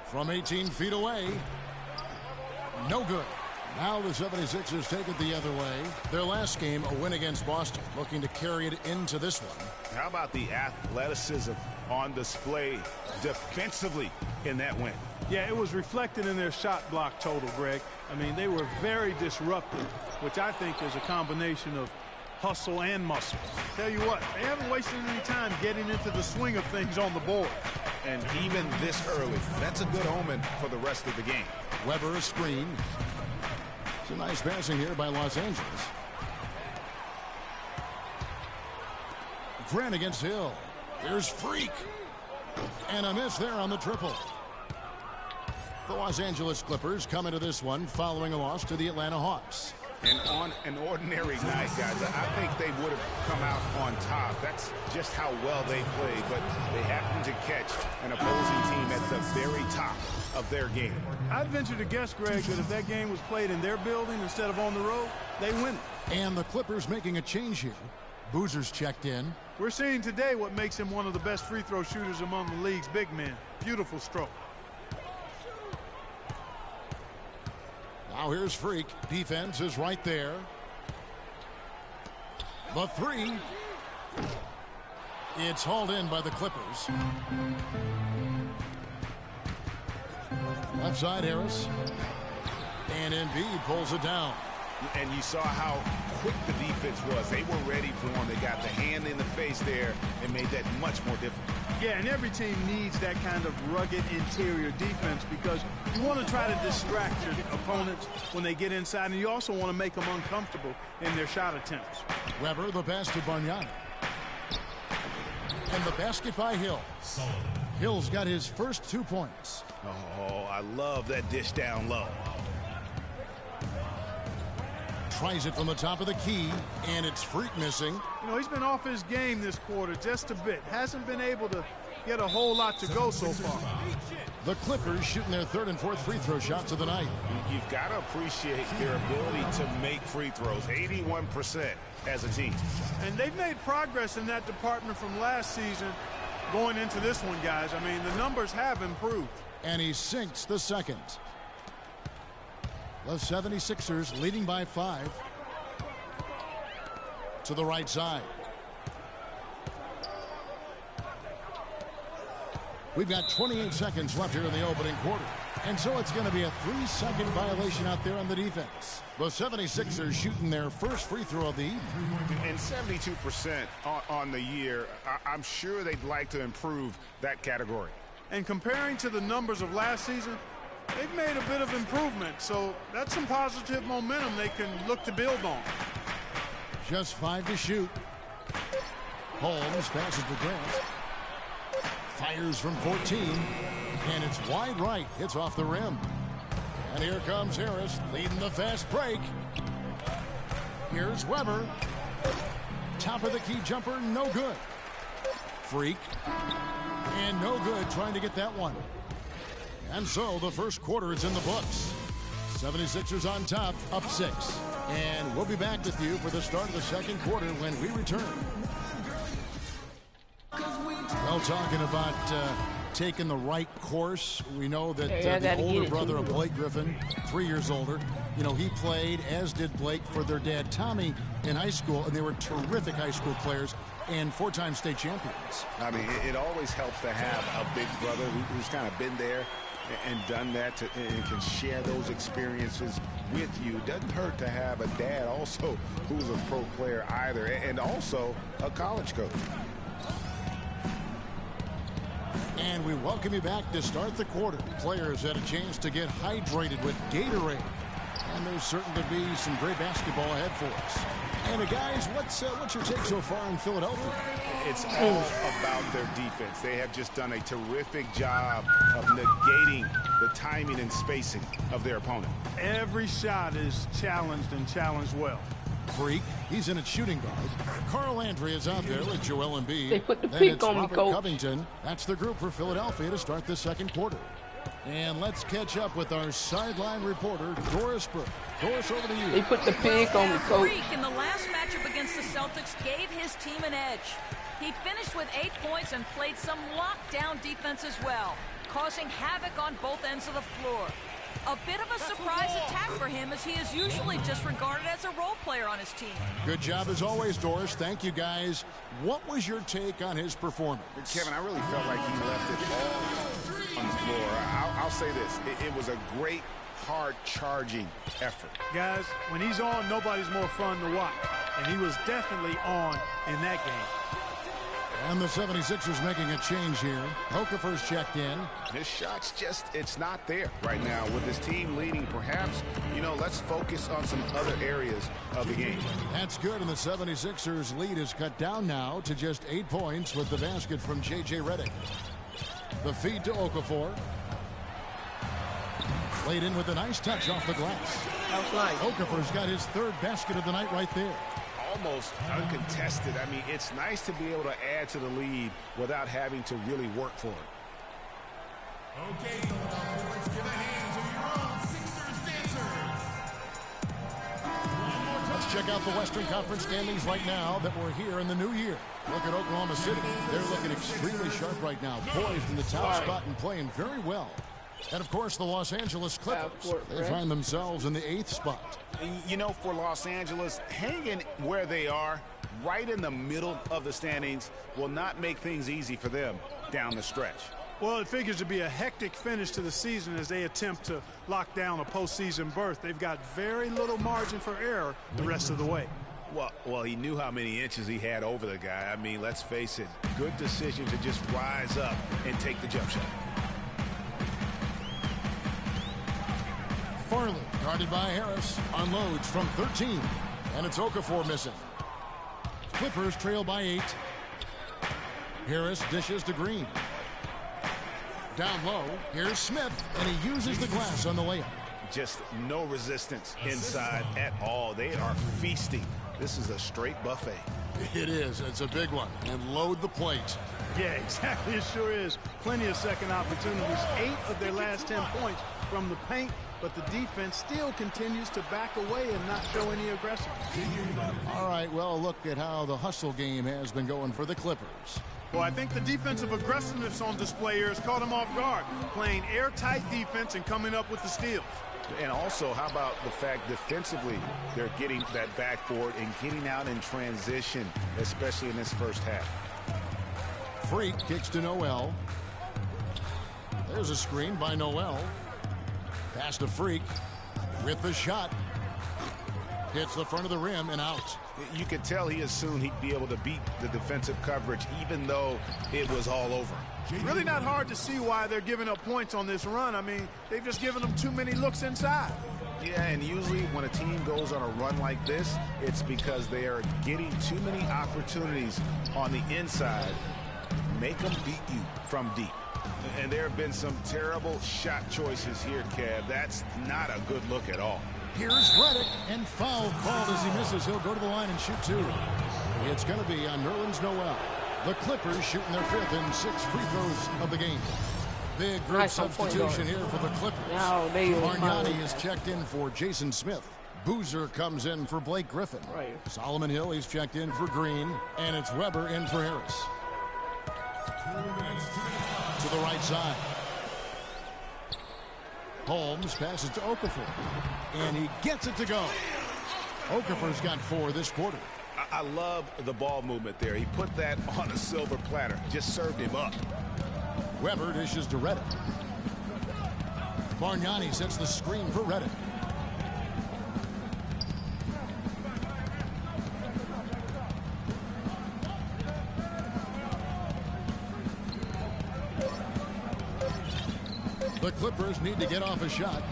From 18 feet away. No good. Now the 76ers take it the other way. Their last game, a win against Boston, looking to carry it into this one. How about the athleticism on display defensively in that win? Yeah, it was reflected in their shot block total, Greg. I mean, they were very disruptive, which I think is a combination of hustle and muscle. Tell you what, they haven't wasted any time getting into the swing of things on the board. And even this early, that's a good omen for the rest of the game. Weber a screen. It's a nice passing here by Los Angeles. Grant against Hill. Here's Freak. And a miss there on the triple. The Los Angeles Clippers come into this one following a loss to the Atlanta Hawks. And on an ordinary night, guys, I think they would have come out on top. That's just how well they played, but they happened to catch an opposing team at the very top of their game. I'd venture to guess, Greg, that if that game was played in their building instead of on the road, they win it. And the Clippers making a change here. Boozer's checked in. We're seeing today what makes him one of the best free throw shooters among the league's big men. Beautiful stroke. Now here's Freak. Defense is right there. The 3. It's hauled in by the Clippers. Left side, Harris. And Embiid pulls it down. And you saw how quick the defense was. They were ready for him. They got the hand in the face there and made that much more difficult. Yeah, and every team needs that kind of rugged interior defense because you want to try to distract your opponents when they get inside, and you also want to make them uncomfortable in their shot attempts. Weber, the pass to Bargnani. And the basket by Hill. Hill's got his first 2 points. Oh, I love that dish down low. Tries it from the top of the key, and it's Freak missing. You know, he's been off his game this quarter just a bit. Hasn't been able to get a whole lot to go so far. The Clippers shooting their third and fourth free throw shots of the night. You've got to appreciate their ability to make free throws. 81% as a team. And they've made progress in that department from last season going into this one, guys. I mean, the numbers have improved. And he sinks the second. The 76ers leading by 5. To the right side. We've got 28 seconds left here in the opening quarter. And so it's going to be a 3-second violation out there on the defense. The 76ers shooting their first free throw of the evening. And 72% on the year. I'm sure they'd like to improve that category. And comparing to the numbers of last season, they've made a bit of improvement, so that's some positive momentum they can look to build on. Just 5 to shoot. Holmes passes to Grant. Fires from 14, and it's wide right. Hits off the rim. And here comes Harris leading the fast break. Here's Weber. Top of the key jumper, no good. Freak. And no good trying to get that one. And so the first quarter is in the books. 76ers on top, up 6. And we'll be back with you for the start of the second quarter when we return. Well, talking about taking the right course, we know that the older brother of Blake Griffin, 3 years older, you know, he played, as did Blake, for their dad Tommy in high school, and they were terrific high school players and 4-time state champions. I mean, it always helps to have a big brother who's kind of been there and done that and can share those experiences with you. Doesn't hurt to have a dad also who's a pro player either, and also a college coach. And we welcome you back to start the quarter. Players had a chance to get hydrated with Gatorade. And there's certain to be some great basketball ahead for us. And guys, what's your take so far in Philadelphia? It's all about their defense. They have just done a terrific job of negating the timing and spacing of their opponent. Every shot is challenged and challenged well. Freak, he's in at shooting guard. Carl Landry is out there with Joel Embiid. They put the then peak it's on me, Robert Coach. Covington. That's the group for Philadelphia to start the second quarter. And let's catch up with our sideline reporter, Doris Burke. Doris, over to you. They put the pig on me, Coach. Freak in the last matchup against the Celtics gave his team an edge. He finished with 8 points and played some lockdown defense as well, causing havoc on both ends of the floor. A bit of a surprise attack for him, as he is usually just regarded as a role player on his team. Good job as always, Doris. Thank you, guys. What was your take on his performance? Kevin, I really felt like he left it all on the floor. I'll say this. It was a great, hard-charging effort. Guys, when he's on, nobody's more fun to watch. And he was definitely on in that game. And the 76ers making a change here. Okafor's checked in. His shot's just, it's not there right now. With his team leading, perhaps, you know, let's focus on some other areas of the game. That's good, and the 76ers lead is cut down now to just 8 points with the basket from J.J. Redick. The feed to Okafor. Played in with a nice touch off the glass. That was nice. Okafor's got his third basket of the night right there. Almost uncontested. I mean, it's nice to be able to add to the lead without having to really work for it. Okay, Philadelphia, let's give a hand to your own Sixers dancers. Let's check out the Western Conference standings right now that we're here in the new year. Look at Oklahoma City. They're looking extremely sharp right now, poised in the top spot and playing very well. And, of course, the Los Angeles Clippers. They find themselves in the 8th spot. You know, for Los Angeles, hanging where they are right in the middle of the standings will not make things easy for them down the stretch. Well, it figures to be a hectic finish to the season as they attempt to lock down a postseason berth. They've got very little margin for error the rest of the way. Well, he knew how many inches he had over the guy. I mean, let's face it, good decision to just rise up and take the jump shot. Farley, guarded by Harris, unloads from 13, and it's Okafor missing. Clippers trail by 8. Harris dishes to Green. Down low, here's Smith, and he uses the glass on the layup. Just no resistance inside at all. They are feasting. This is a straight buffet. It is. It's a big one. And load the plate. Yeah, exactly. It sure is. Plenty of second opportunities. 8 of their last 10 points from the paint, but the defense still continues to back away and not show any aggression. All right, well, look at how the hustle game has been going for the Clippers. Well, I think the defensive aggressiveness on display here has caught them off guard, playing airtight defense and coming up with the steals. And also, how about the fact defensively they're getting that backboard and getting out in transition, especially in this first half. Freak kicks to Noel. There's a screen by Noel. Pass to Freak with the shot. Hits the front of the rim and out. You could tell he assumed he'd be able to beat the defensive coverage even though it was all over. Really not hard to see why they're giving up points on this run. I mean, they've just given them too many looks inside. Yeah, and usually when a team goes on a run like this, it's because they are getting too many opportunities on the inside. Make them beat you from deep. And there have been some terrible shot choices here, Kev. That's not a good look at all. Here's Redick, and foul called as he misses. He'll go to the line and shoot 2. It's going to be on Nerlens Noel. The Clippers shooting their 5th and 6th free throws of the game. Big group Nice substitution here for the Clippers. Now they Bargnani is checked in for Jason Smith. Boozer comes in for Blake Griffin. Right. Solomon Hill, he's checked in for Green. And it's Weber in for Harris. To the right side. Holmes passes to Okafor. And he gets it to go. Okafor's got 4 this quarter. I love the ball movement there. He put that on a silver platter. Just served him up. Weber dishes to Redick. Bargnani sets the screen for Redick. The Clippers need to get off a shot.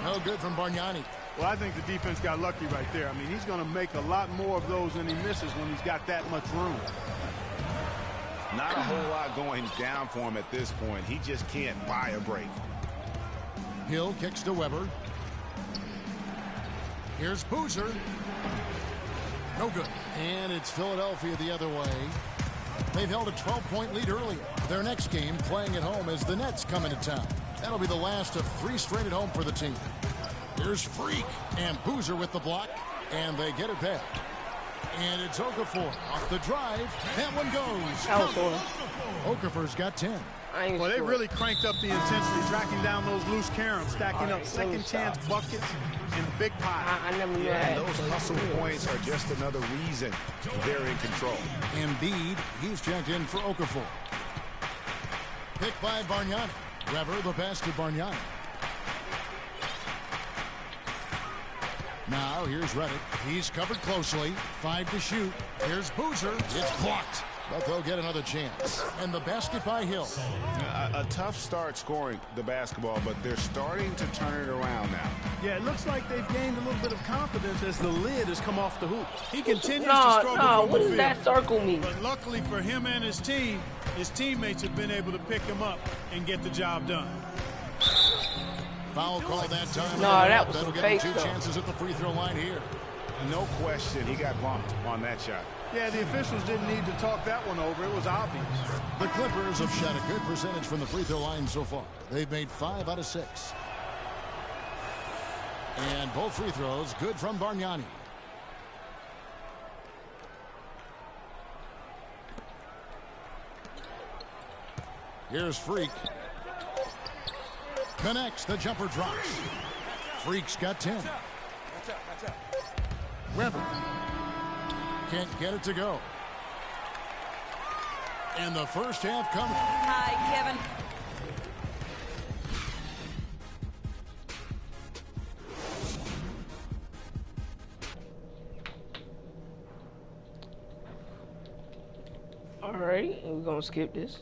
No good from Bargnani. Well, I think the defense got lucky right there. I mean, he's going to make a lot more of those than he misses when he's got that much room. Not a whole lot going down for him at this point. He just can't buy a break. Hill kicks to Weber. Here's Boozer. No good. And it's Philadelphia the other way. They've held a 12-point lead earlier. Their next game, playing at home, as the Nets come into town. That'll be the last of 3 straight at home for the team. Here's Freak, and Boozer with the block, and they get it back. And it's Okafor off the drive. That one goes. Okafor's got 10. Well, they really cranked up the intensity, tracking down those loose caroms, stacking up second chance buckets in big piles. I never knew and those hustle points are just another reason they're in control. Embiid, he's checked in for Okafor. Picked by Bargnani. Weber, the pass to Bargnani. Now here's Redick. He's covered closely. 5 to shoot. Here's Boozer. It's blocked. But they'll get another chance. And the basket by Hill. A tough start scoring the basketball, but they're starting to turn it around now. Yeah, it looks like they've gained a little bit of confidence as the lid has come off the hoop. He continues to struggle from what the does field. that circle mean? But luckily for him and his team, his teammates have been able to pick him up and get the job done. Foul call that time. No, that was That'll some get fake 2 stuff. chances at the free throw line here. No question, he got bumped on that shot. Yeah, the officials didn't need to talk that one over. It was obvious. The Clippers have shot a good percentage from the free throw line so far. They've made 5 out of 6. And both free throws good from Bargnani. Here's Freak. Connects, the jumper drops. Freak's got 10. Weber. Can't get it to go. And the first half comes. Hi, Kevin. All right, we're gonna skip this.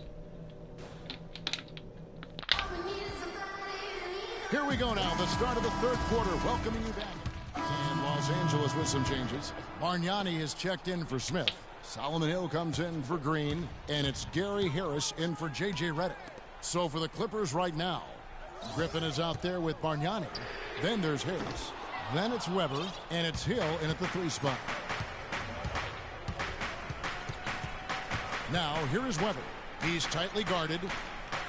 Here we go now, the start of the third quarter, welcoming you back. And Los Angeles with some changes. Bargnani is checked in for Smith. Solomon Hill comes in for Green, and it's Gary Harris in for J.J. Redick. So for the Clippers right now, Griffin is out there with Bargnani. Then there's Harris. Then it's Weber, and it's Hill in at the 3 spot. Now, here is Weber. He's tightly guarded.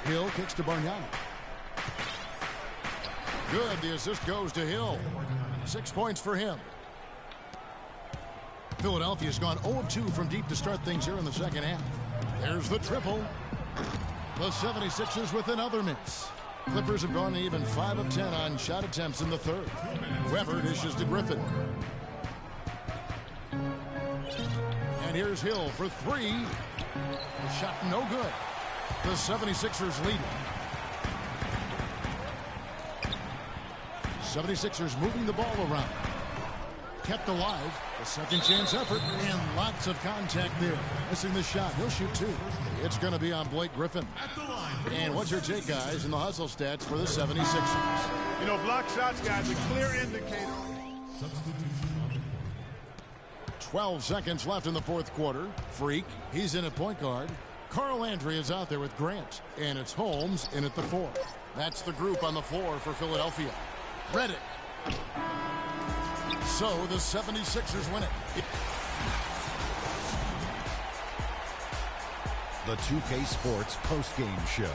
Hill kicks to Bargnani. Good. The assist goes to Hill. 6 points for him. Philadelphia's gone 0 of 2 from deep to start things here in the second half. There's the triple. The 76ers with another miss. Clippers have gone even 5 of 10 on shot attempts in the third. Weber dishes to Griffin. And here's Hill for 3. The shot no good. The 76ers lead. 76ers moving the ball around. Kept alive. A second chance effort and lots of contact there. Missing the shot. He'll shoot 2. It's going to be on Blake Griffin. And what's your take, guys, in the hustle stats for the 76ers? You know, block shots, guys, a clear indicator. 12 seconds left in the fourth quarter. Freak, he's in at point guard. Carl Landry is out there with Grant. And it's Holmes in at the 4. That's the group on the floor for Philadelphia. Redick. So the 76ers win it. The 2K Sports postgame show.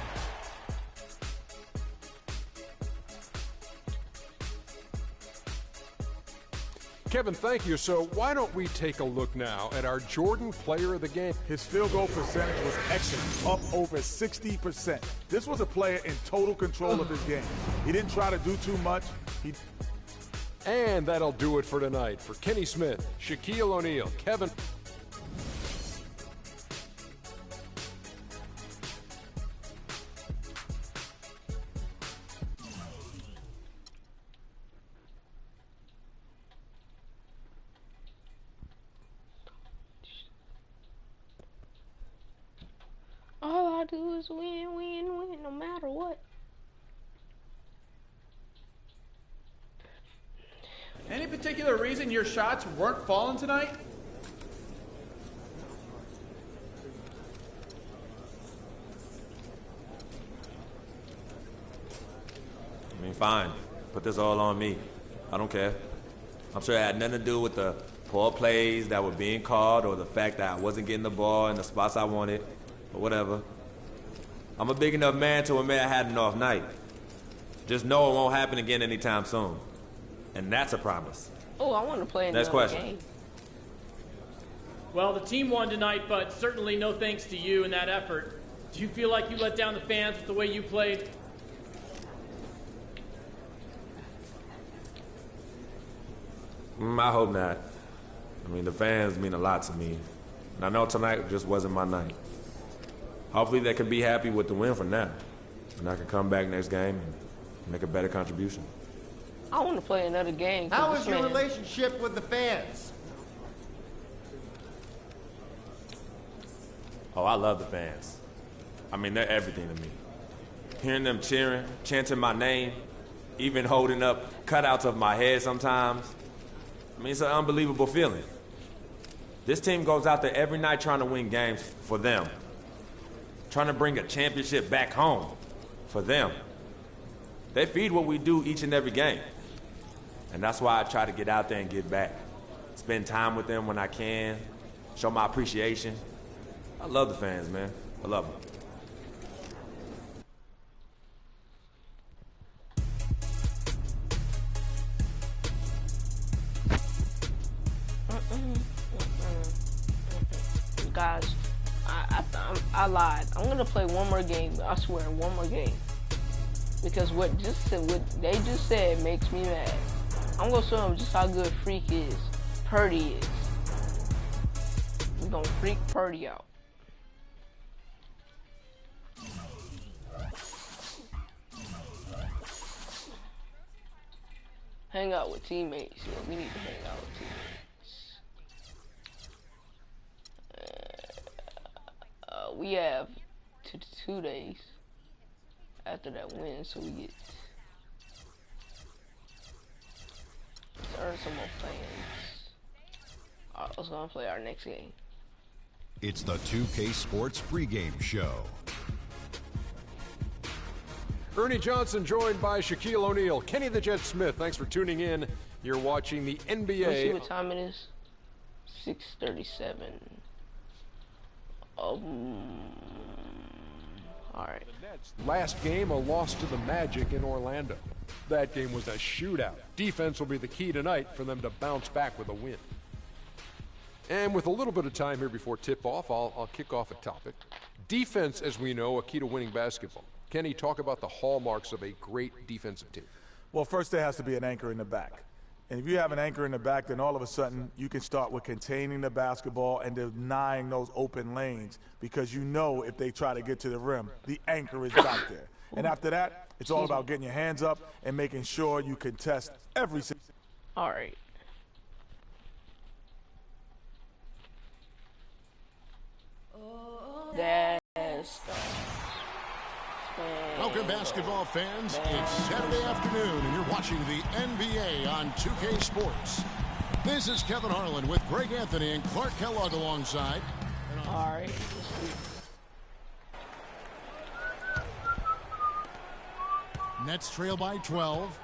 Kevin, thank you. So why don't we take a look now at our Jordan player of the game? His field goal percentage was excellent, up over 60%. This was a player in total control of his game. He didn't try to do too much. And that'll do it for tonight. For Kenny Smith, Shaquille O'Neal, Kevin. All I do is win, win, win, no matter what. Any particular reason your shots weren't falling tonight? I mean, fine. Put this all on me. I don't care. I'm sure it had nothing to do with the poor plays that were being called or the fact that I wasn't getting the ball in the spots I wanted or whatever. I'm a big enough man to admit I had an off night. Just know it won't happen again anytime soon. And that's a promise. Oh, I want to play another Next question. game. Well, the team won tonight, but certainly no thanks to you in that effort. Do you feel like you let down the fans with the way you played? I hope not. I mean, the fans mean a lot to me. And I know tonight just wasn't my night. Hopefully they can be happy with the win for now. And I can come back next game and make a better contribution. I want to play another game. How is your relationship with the fans? Oh, I love the fans. I mean, they're everything to me. Hearing them cheering, chanting my name, even holding up cutouts of my head sometimes. I mean, it's an unbelievable feeling. This team goes out there every night trying to win games for them. Trying to bring a championship back home for them. They feed what we do each and every game. And that's why I try to get out there and give back. Spend time with them when I can. Show my appreciation. I love the fans, man. I love them. Guys, I lied. I'm gonna play one more game. I swear, one more game. Because what they just said makes me mad. I'm gonna show them just how good Freak is, Purdy is. we're gonna freak Purdy out. Hang out with teammates. Yeah, we need to hang out with teammates. We have 2 days after that win, so we get to earn some more fans. Alright, let's go and play our next game. It's the 2K Sports pregame show. Ernie Johnson joined by Shaquille O'Neal. Kenny the Jet Smith, thanks for tuning in. You're watching the NBA. Let's see what time it is. 6:37. Alright. Last game, a loss to the Magic in Orlando. That game was a shootout. Defense will be the key tonight for them to bounce back with a win. And with a little bit of time here before tip-off, I'll kick off a topic. Defense, as we know, a key to winning basketball. Kenny, talk about the hallmarks of a great defensive team. Well, first there has to be an anchor in the back. And if you have an anchor in the back, then all of a sudden you can start with containing the basketball and denying those open lanes, because you know if they try to get to the rim, the anchor is back there. And after that, it's all about getting your hands up and making sure you contest every single. All right. That's Welcome, basketball fans. It's Saturday afternoon, and you're watching the NBA on 2K Sports. This is Kevin Harlan with Greg Anthony and Clark Kellogg alongside. All right. Nets trail by 12.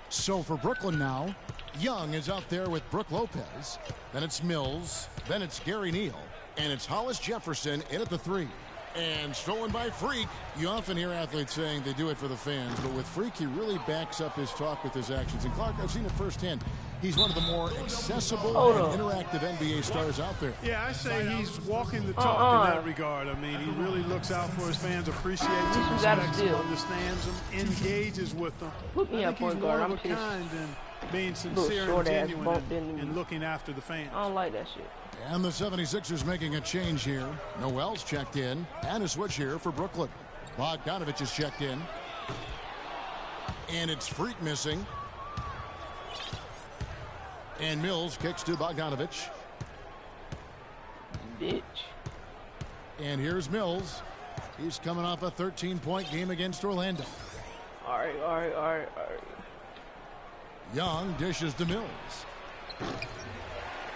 So for Brooklyn now, Young is out there with Brook Lopez. Then it's Mills. Then it's Gary Neal. And it's Hollis Jefferson in at the 3. And stolen by Freak. You often hear athletes saying they do it for the fans, but with Freak, he really backs up his talk with his actions. And Clark, I've seen it firsthand. He's one of the more accessible and interactive NBA stars out there. Yeah, I say he's walking the talk in that regard. I mean, he really looks out for his fans, appreciates them, respects them, understands them, engages with them. I think he's one of a kind in being sincere and genuine and looking after the fans. I don't like that shit. And the 76ers making a change here. Noel's checked in. And a switch here for Brooklyn. Bogdanovich is checked in. And it's Freak missing. And Mills kicks to Bogdanovich. Bitch. And here's Mills. He's coming off a 13-point game against Orlando. All right. Young dishes to Mills.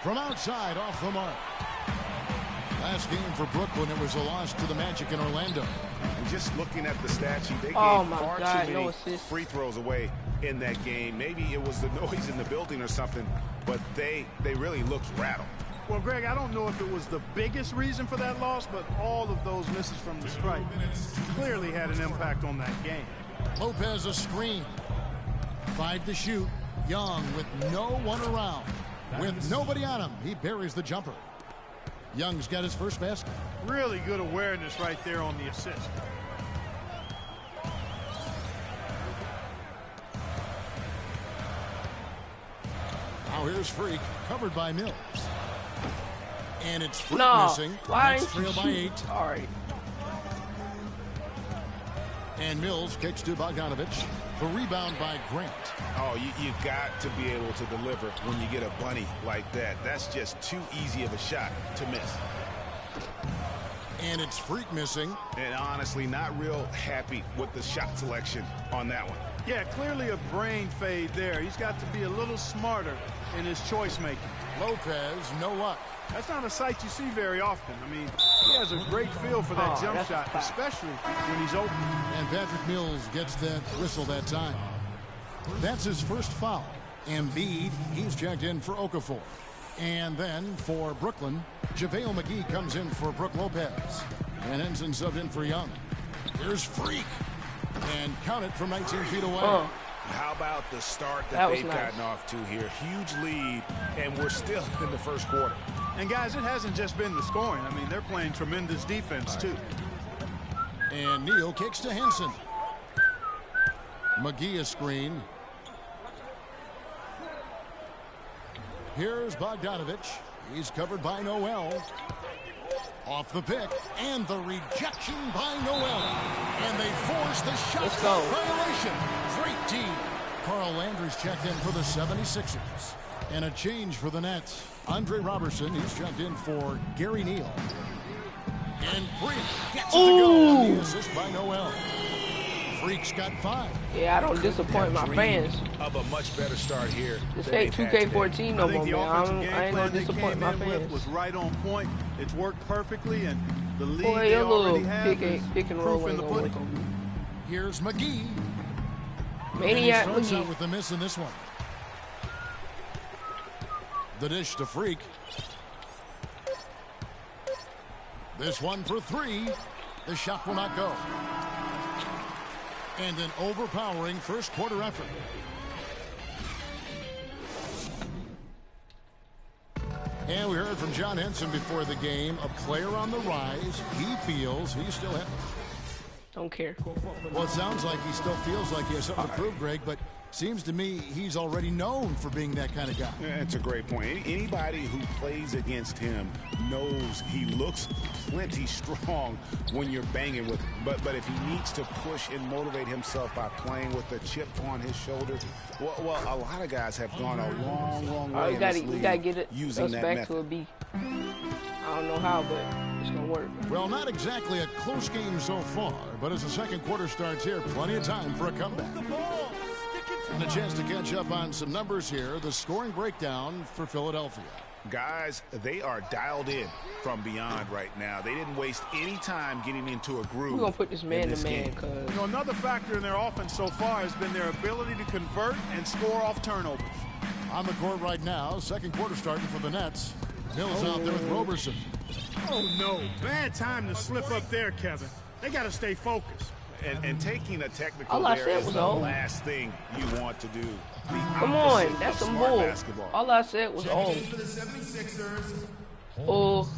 From outside, off the mark. Last game for Brooklyn, it was a loss to the Magic in Orlando. And just looking at the stat sheet, they gave far too many free throws away in that game. Maybe it was the noise in the building or something, but they really looked rattled. Well, Greg, I don't know if it was the biggest reason for that loss, but all of those misses from the stripe clearly had an impact on that game. Lopez a screen. 5 to shoot. Young with no one around. With nobody on him, he buries the jumper. Young's got his first basket. Really good awareness right there on the assist. Now here's Freak, covered by Mills. And it's Freak missing. Next trail by 8. All right. And Mills kicks to Bogdanovich. The rebound by Grant. Oh, you've got to be able to deliver when you get a bunny like that. That's just too easy of a shot to miss. And it's Freak missing. And honestly, not real happy with the shot selection on that one. Yeah, clearly a brain fade there. He's got to be a little smarter in his choice making. Lopez, no luck. That's not a sight you see very often. I mean, he has a great feel for that jump shot, especially when he's open. And Patrick Mills gets that whistle that time. That's his first foul. Embiid, he's checked in for Okafor. And then for Brooklyn, JaVale McGee comes in for Brook Lopez. And Ensign subbed in for Young. Here's Freak. And count it from 19 feet away. How about the start that they've gotten off to here? Huge lead, and we're still in the first quarter. And guys, it hasn't just been the scoring. I mean, they're playing tremendous defense too. And Neal kicks to Henson. McGee a screen. Here's Bogdanovich. He's covered by Noel. Off the pick, and the rejection by Noel. And they force the shot clock violation. Great team. Carl Landry's checked in for the 76ers. And a change for the Nets. Andre Robertson, he's checked in for Gary Neal. And Freak gets it to go on the assist by Noel. Freak's got 5. Yeah, I don't disappoint my fans. Of a much better start here. This ain't 2K14 no more, man. I ain't gonna disappoint my fans. Was right on point. It's worked perfectly, and the lead Boy, they your little already have pick and roll proof in ain't the gonna work pudding. on me. Here's McGee. Maniac and he starts McGee. out with the miss in this one. The dish to Freak. This one for 3. The shot will not go. And an overpowering first quarter effort. And we heard from John Henson before the game, a player on the rise. He feels he still has. Don't care. Well, it sounds like he still feels like he has something to prove, Greg, but seems to me he's already known for being that kind of guy. That's a great point. Anybody who plays against him knows he looks plenty strong when you're banging with him. But if he needs to push and motivate himself by playing with a chip on his shoulder, well, a lot of guys have gone a long way in this league you gotta get it using us that back method. to a B. I don't know how, but it's gonna work. Well, not exactly a close game so far, but as the second quarter starts here, plenty of time for a comeback. And a chance to catch up on some numbers here. The scoring breakdown for Philadelphia. Guys, they are dialed in from beyond right now. They didn't waste any time getting into a groove. We're gonna put this man to man, cause You know, another factor in their offense so far has been their ability to convert and score off turnovers. On the court right now, second quarter starting for the Nets. Mills out there with Roberson. Oh, no. Bad time to slip up there, Kevin. They got to stay focused. And taking a technical All I there said is was the old. last thing you want to do. Come on, that's some bull. Basketball. All I said was old. Oh.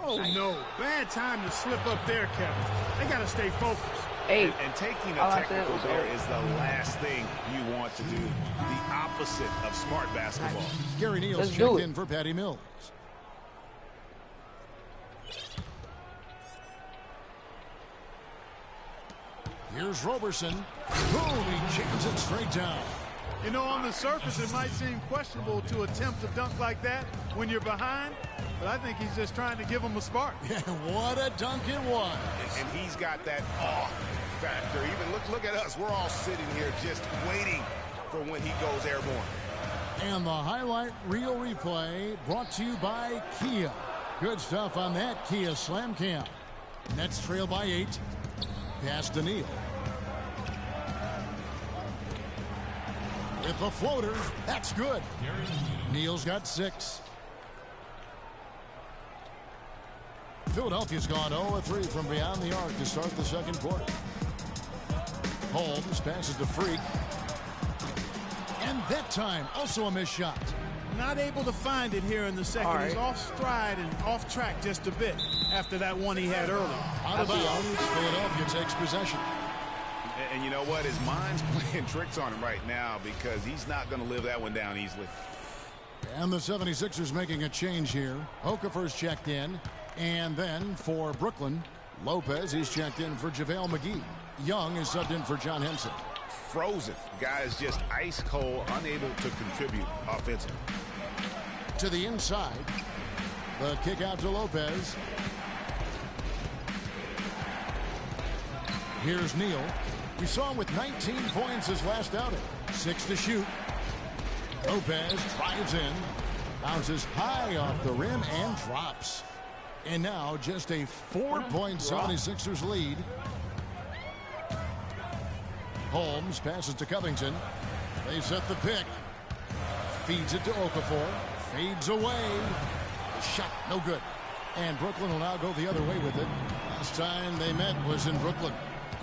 Oh, no. Bad time to slip up there, Kevin. They got to stay focused. Hey, And taking all a I said technical was there old. is the last thing you want to do. The opposite of smart basketball. Gary Neal's Let's do checked it. in for Patty Mills. Here's Roberson. Boom, he jams it straight down. You know, on the surface, it might seem questionable to attempt a dunk like that when you're behind, but I think he's just trying to give them a spark. Yeah, what a dunk it was. And he's got that awe factor. Even look at us. We're all sitting here just waiting for when he goes airborne. And the highlight reel replay brought to you by Kia. Good stuff on that Kia Slam Cam. Nets trail by 8. Pass to Neal. With the floater, that's good. Neal's got 6. Philadelphia's gone 0-3 from beyond the arc to start the second quarter. Holmes passes to Freak. And that time, also a missed shot. Not able to find it here in the second. All right. He's off stride and off track just a bit after that one he had earlier. Out of bounds, Philadelphia takes possession. And you know what? His mind's playing tricks on him right now because he's not going to live that one down easily. And the 76ers making a change here. Okafor's checked in. And then for Brooklyn, Lopez, he's checked in for JaVale McGee. Young is subbed in for John Henson. Frozen. Guys just ice cold, unable to contribute offensively. To the inside. The kick out to Lopez. Here's Neal. We saw him with 19 points his last outing. 6 to shoot. Lopez drives in. Bounces high off the rim and drops. And now just a 4-point 76ers lead. Holmes passes to Covington. They set the pick. Feeds it to Okafor. Fades away. Shot no good. And Brooklyn will now go the other way with it. Last time they met was in Brooklyn.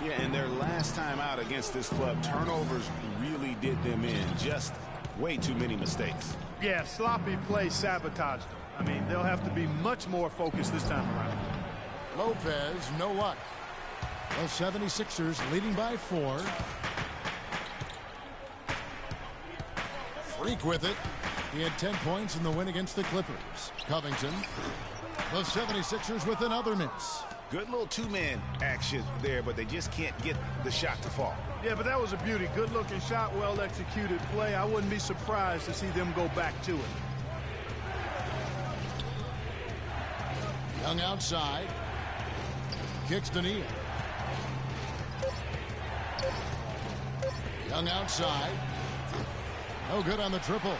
Yeah, and their last time out against this club, turnovers really did them in. Just way too many mistakes. Yeah, sloppy play sabotaged them. I mean, they'll have to be much more focused this time around. Lopez, no luck. The 76ers leading by 4. Freak with it. He had 10 points in the win against the Clippers. Covington. The 76ers with another miss. Good little two-man action there, but they just can't get the shot to fall. Yeah, but that was a beauty. Good-looking shot, well-executed play. I wouldn't be surprised to see them go back to it. Young outside. Kicks to Nia. Young outside. No good on the triple.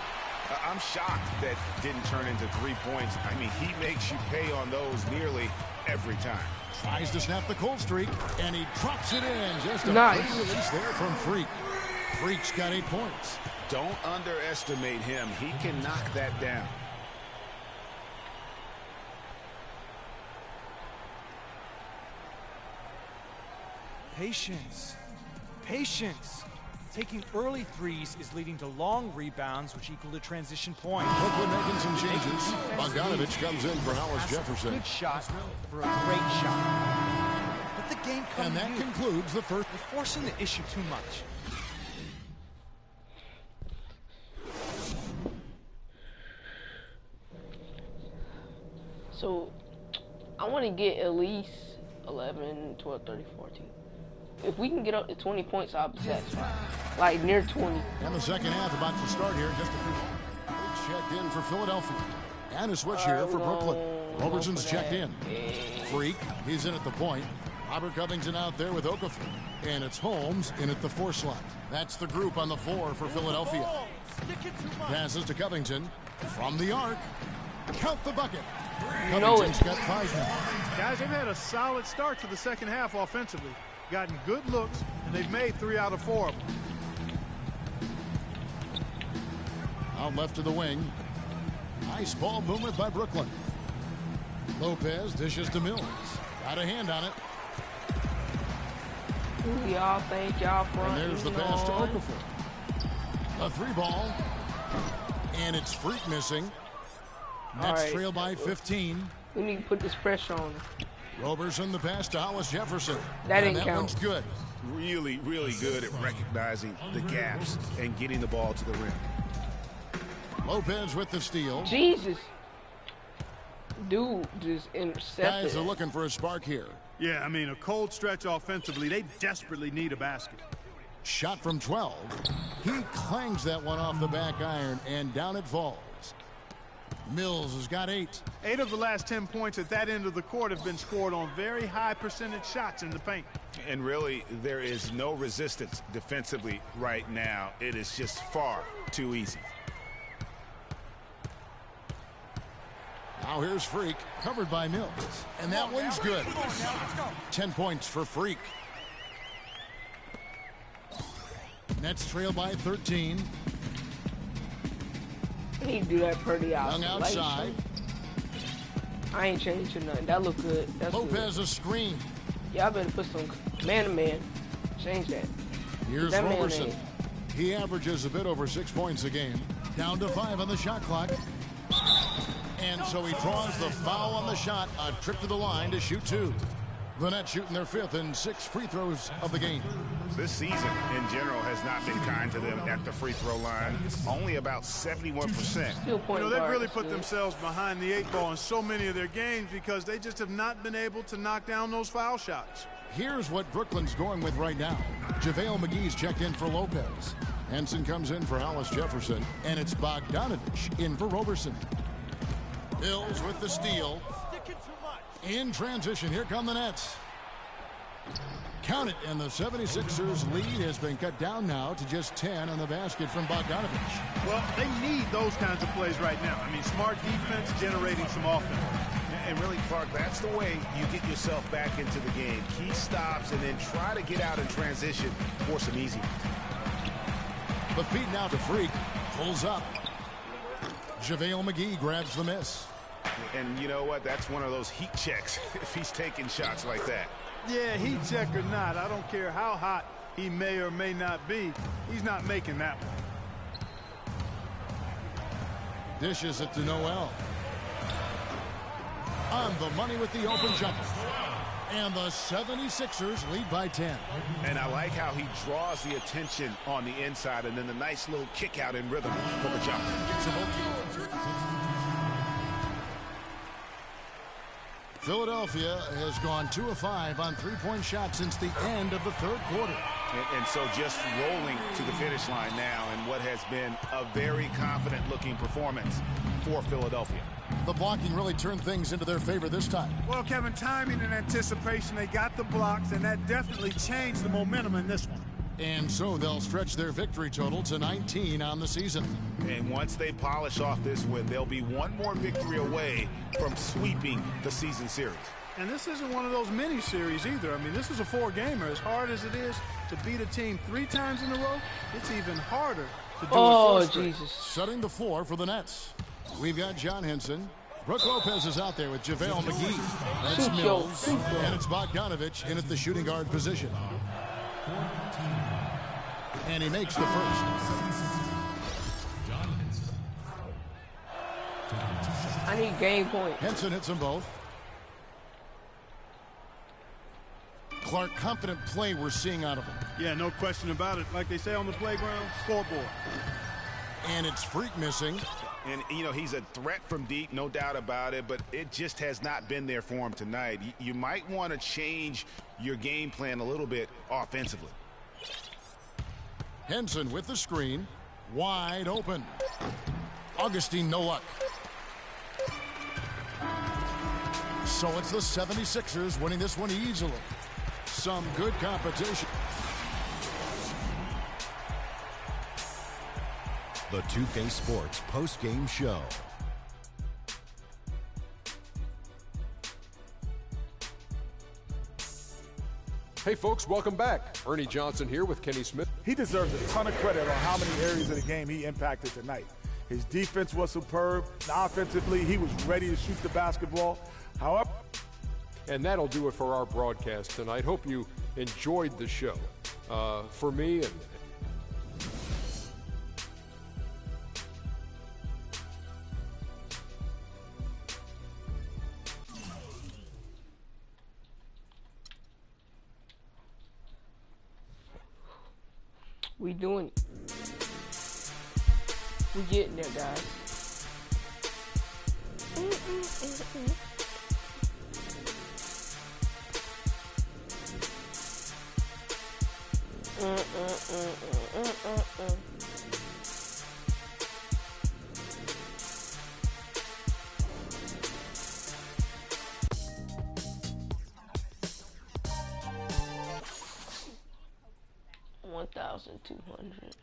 I'm shocked that didn't turn into 3 points. I mean, he makes you pay on those nearly every time. Tries to snap the cold streak, and he drops it in. Just a nice pretty release there from Freak. Freak's got 8 points. Don't underestimate him. He can knock that down. Patience. Patience. Taking early threes is leading to long rebounds, which equal to transition points. Brooklyn making some changes. Bogdanovich comes in for Hollis Jefferson. Good shot for a great shot. But the game comes. And that concludes the first. You're forcing the issue too much. So, I want to get at least 11, 12, 13, 14. If we can get up to 20 points, I'll be satisfied. Like near 20. And the second half about to start here. Just a few. Freaks checked in for Philadelphia. And a switch here for Brooklyn. Robertson's checked in. Freak, he's in at the point. Robert Covington out there with Okafor. And it's Holmes in at the 4 slot. That's the group on the floor for Philadelphia. Passes to Covington. From the arc. Count the bucket. Covington's got 5 now. Guys, they've had a solid start to the second half offensively. Gotten good looks, and they've made 3 out of 4 of them. Out left to the wing. Nice ball movement by Brooklyn. Lopez dishes to Mills. Got a hand on it. Who y'all think y'all front? And there's the pass to Okafor. A 3 ball. And it's Freak missing. Nets trail by 15. We need to put this pressure on him. Roberson the pass to Hollis Jefferson. That didn't count. One's good. Really, really good at recognizing the gaps and getting the ball to the rim. Lopez with the steal. Jesus. Dude just intercepted. Guys are looking for a spark here. Yeah, I mean, a cold stretch offensively. They desperately need a basket. Shot from 12. He clangs that one off the back iron, and down it falls. Mills has got 8. 8 of the last 10 points at that end of the court have been scored on very high percentage shots in the paint. And really, there is no resistance defensively right now. It is just far too easy. Now here's Freak, covered by Mills. And that one's good. 10 points for Freak. Nets trail by 13. He do that pretty Young outside. I ain't changing nothing. That look good. That's Lopez good. A screen. Y'all better put some man-to-man. Change that. Here's that Roberson. He averages a bit over 6 points a game. Down to 5 on the shot clock. And so he draws the foul on the shot. A trip to the line to shoot 2. The Nets shooting their 5th and 6th free throws of the game. This season, in general, has not been kind to them at the free throw line. Only about 71%. You know, they've really put themselves behind the 8 ball in so many of their games because they just have not been able to knock down those foul shots. Here's what Brooklyn's going with right now. JaVale McGee's checked in for Lopez. Henson comes in for Hollis Jefferson. And it's Bogdanovich in for Roberson. Mills with the steal. In transition, here come the Nets. Count it, and the 76ers lead has been cut down now to just 10 on the basket from Bogdanovich. Well, they need those kinds of plays right now. I mean, smart defense generating some offense. And really, Clark, that's the way you get yourself back into the game. Key stops and then try to get out in transition for some easy. The feed now to Freak. Pulls up. JaVale McGee grabs the miss. And you know what? That's one of those heat checks if he's taking shots like that. Yeah, heat check or not, I don't care how hot he may or may not be. He's not making that one. Dishes it to Noel. on the money with the open jumper. And the 76ers lead by 10. And I like how he draws the attention on the inside, and then the nice little kick out in rhythm for the jumper. Philadelphia has gone 2 of 5 on three-point shots since the end of the third quarter. And so just rolling to the finish line now in what has been a very confident-looking performance for Philadelphia. The blocking really turned things into their favor this time. Well, Kevin, timing and anticipation, they got the blocks, and that definitely changed the momentum in this one. And so they'll stretch their victory total to 19 on the season. And once they polish off this win, they'll be one more victory away from sweeping the season series. And this isn't one of those mini series either. I mean, this is a 4-gamer. As hard as it is to beat a team 3 times in a row, it's even harder to do it 4 straight. Jesus. Setting the floor for the Nets. We've got John Henson. Brooke Lopez is out there with JaVale McGee. That's Mills. And it's Bogdanovich in at the shooting guard position. And he makes the first. I need game point. Henson hits them both. Clark, confident play we're seeing out of him. Yeah, no question about it. Like they say on the playground, scoreboard. And it's Freak missing. And, you know, he's a threat from deep, no doubt about it, but it just has not been there for him tonight. You might want to change your game plan a little bit offensively. Henson with the screen. Wide open. Augustine, no luck. So it's the 76ers winning this one easily. Some good competition. The 2K Sports post-game show. Hey folks, welcome back. Ernie Johnson here with Kenny Smith. He deserves a ton of credit on how many areas of the game he impacted tonight. His defense was superb. Offensively, he was ready to shoot the basketball. However, and that'll do it for our broadcast tonight. Hope you enjoyed the show. For me, and we doing it. We getting there, guys. $1,200.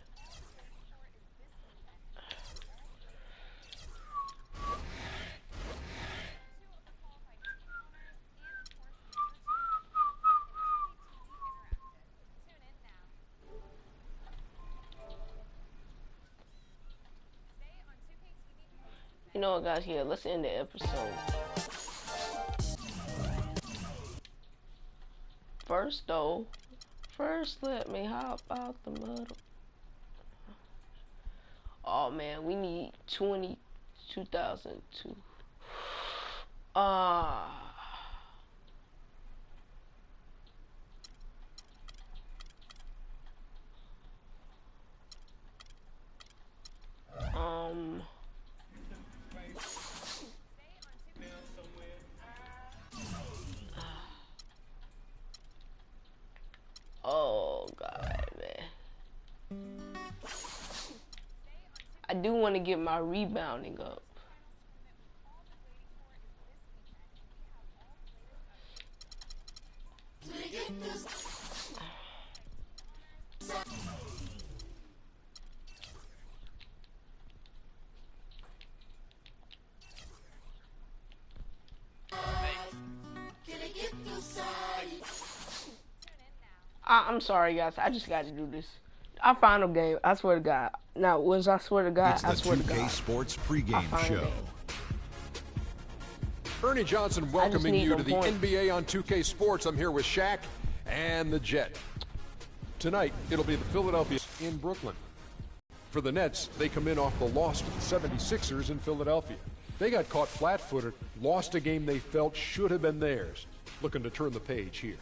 You know what, guys? Here, let's end the episode. First, let me hop out the muddle. Oh man, we need 22,002. Oh God, man. I do want to get my rebounding up. I'm sorry, guys. I just got to do this. Our final game. I swear to God. Now, I swear to God? I swear to God. It's the 2K Sports pregame show. Ernie Johnson welcoming you to the NBA on 2K Sports. I'm here with Shaq and the Jet. Tonight, it'll be the Philadelphia in Brooklyn. For the Nets, they come in off the loss to the 76ers in Philadelphia. They got caught flat-footed, lost a game they felt should have been theirs. Looking to turn the page here.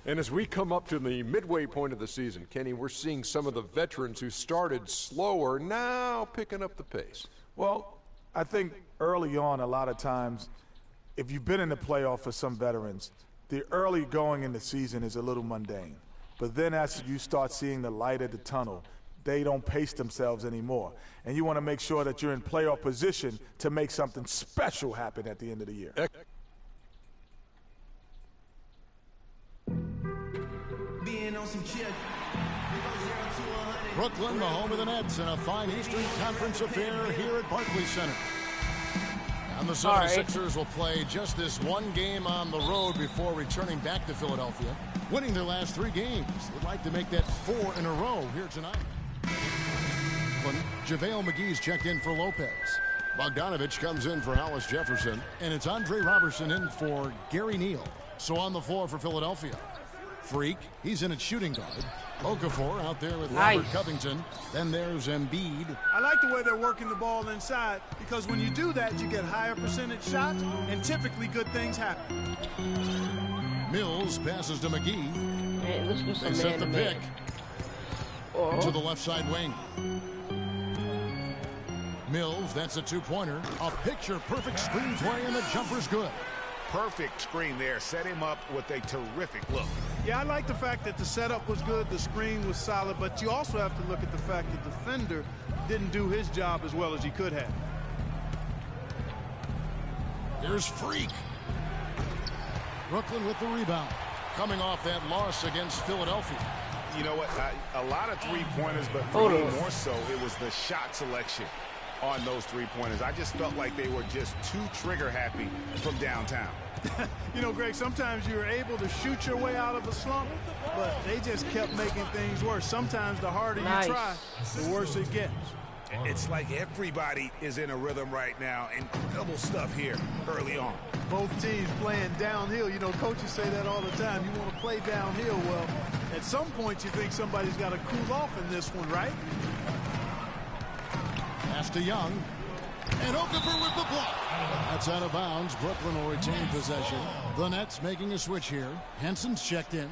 And as we come up to the midway point of the season, Kenny, we're seeing some of the veterans who started slower now picking up the pace. Well, I think early on, a lot of times, if you've been in the playoff for some veterans, the early going in the season is a little mundane. But then as you start seeing the light at the tunnel, they don't pace themselves anymore. And you want to make sure that you're in playoff position to make something special happen at the end of the year. Brooklyn, the home of the Nets, in a fine Eastern Conference affair here at Barclays Center. And the 76ers will play just this one game on the road before returning back to Philadelphia, winning their last 3 games. They'd like to make that 4 in a row here tonight. JaVale McGee's checked in for Lopez. Bogdanovich comes in for Hollis Jefferson. And it's Andre Robertson in for Gary Neal. So on the floor for Philadelphia, Freak, he's in at shooting guard. Okafor out there with Robert Covington. Then there's Embiid. I like the way they're working the ball inside, because when you do that, you get higher percentage shots, and typically good things happen. Mills passes to McGee. Man, let's do some they set the man-to-man. pick to the left side wing. Mills, that's a 2-pointer. A picture-perfect screen play, and the jumper's good. Perfect screen there. Set him up with a terrific look. Yeah, I like the fact that the setup was good, the screen was solid, but you also have to look at the fact that the defender didn't do his job as well as he could have. Here's Freak. Brooklyn with the rebound. Coming off that loss against Philadelphia. You know what? A lot of three-pointers, but for me more so, it was the shot selection on those three-pointers. I just felt like they were just too trigger-happy from downtown. You know, Greg, sometimes you're able to shoot your way out of a slump, but they just kept making things worse. Sometimes the harder you try, the worse it gets. It's like everybody is in a rhythm right now. Incredible stuff here early on. Both teams playing downhill. You know, coaches say that all the time. You want to play downhill. Well, at some point you think somebody's got to cool off in this one, right? Pass to Young. And Okafor with the block. That's out of bounds. Brooklyn will retain possession. The Nets making a switch here. Henson's checked in.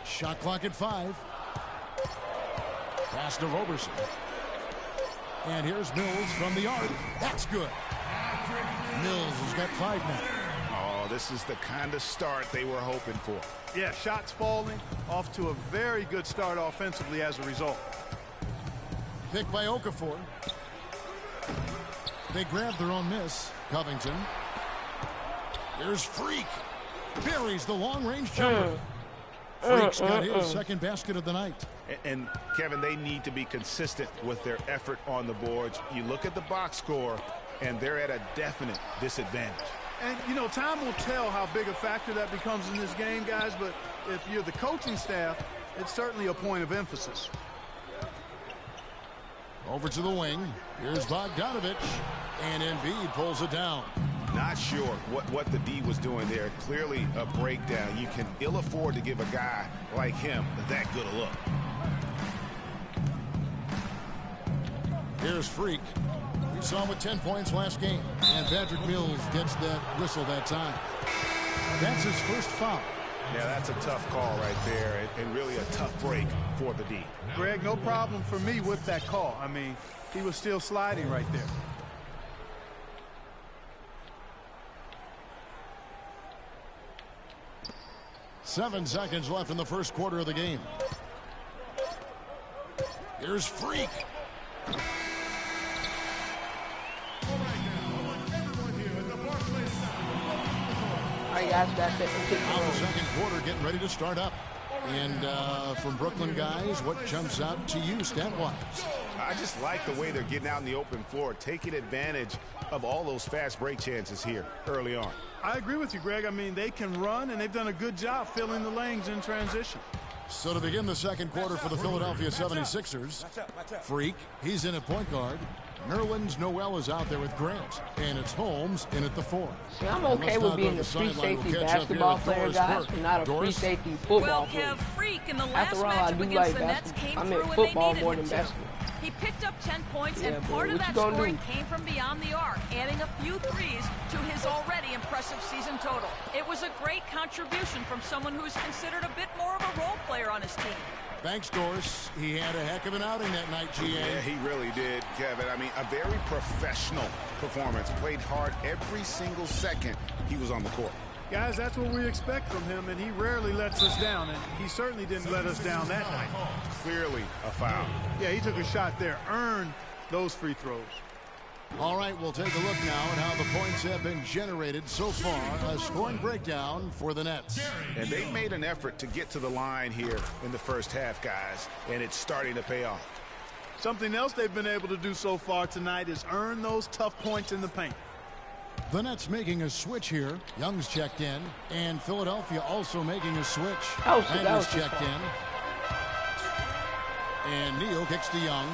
Shot clock at 5. Pass to Roberson. And here's Mills from the arc. That's good. Mills has got 5 now. Oh, this is the kind of start they were hoping for. Yeah, shots falling, off to a very good start offensively as a result. Picked by Okafor. They grab their own miss. Covington. Here's Freak. Buries the long-range jumper. Freak's got his second basket of the night. And Kevin, they need to be consistent with their effort on the boards. You look at the box score, and they're at a definite disadvantage. And, you know, time will tell how big a factor that becomes in this game, guys, but if you're the coaching staff, it's certainly a point of emphasis. Over to the wing. Here's Bogdanovich. And Embiid pulls it down. Not sure what the D was doing there. Clearly a breakdown. You can ill afford to give a guy like him that good a look. Here's Freak. We saw him with 10 points last game. And Patrick Mills gets that whistle that time. That's his first foul. Yeah, that's a tough call right there, and really a tough break for the D. Greg, no problem for me with that call. I mean, he was still sliding right there. Seven seconds left in the first quarter of the game. Here's Freak. All right, guys, that's it. Now the second quarter getting ready to start up. And from Brooklyn guys, what jumps out to you stat-wise? I just like the way they're getting out in the open floor, taking advantage of all those fast break chances here early on. I agree with you, Greg. I mean, they can run, and they've done a good job filling the lanes in transition. So to begin the second quarter for the Philadelphia 76ers, Freak, he's in at point guard. Nerlens Noel is out there with Grant, and it's Holmes in at the 4. See, I'm okay with being a free safety basketball player, guys, but not a free safety football player. After all, I do like basketball. I mean football more than basketball. He picked up 10 points, yeah, and part of that scoring came from beyond the arc, adding a few threes to his already impressive season total. It was a great contribution from someone who's considered a bit more of a role player on his team. Thanks, Doris. He had a heck of an outing that night, GA. Yeah, he really did, Kevin. I mean, a very professional performance. Played hard every single second he was on the court. Guys, that's what we expect from him, and he rarely lets us down, and he certainly didn't let us down that night. Clearly a foul. Yeah, he took a shot there, earned those free throws. All right, we'll take a look now at how the points have been generated so far. A scoring breakdown for the Nets. And they made an effort to get to the line here in the first half, guys, and it's starting to pay off. Something else they've been able to do so far tonight is earn those tough points in the paint. The Nets making a switch here. Young's checked in, and Philadelphia also making a switch. Andrews checked in. And Neal kicks to Young.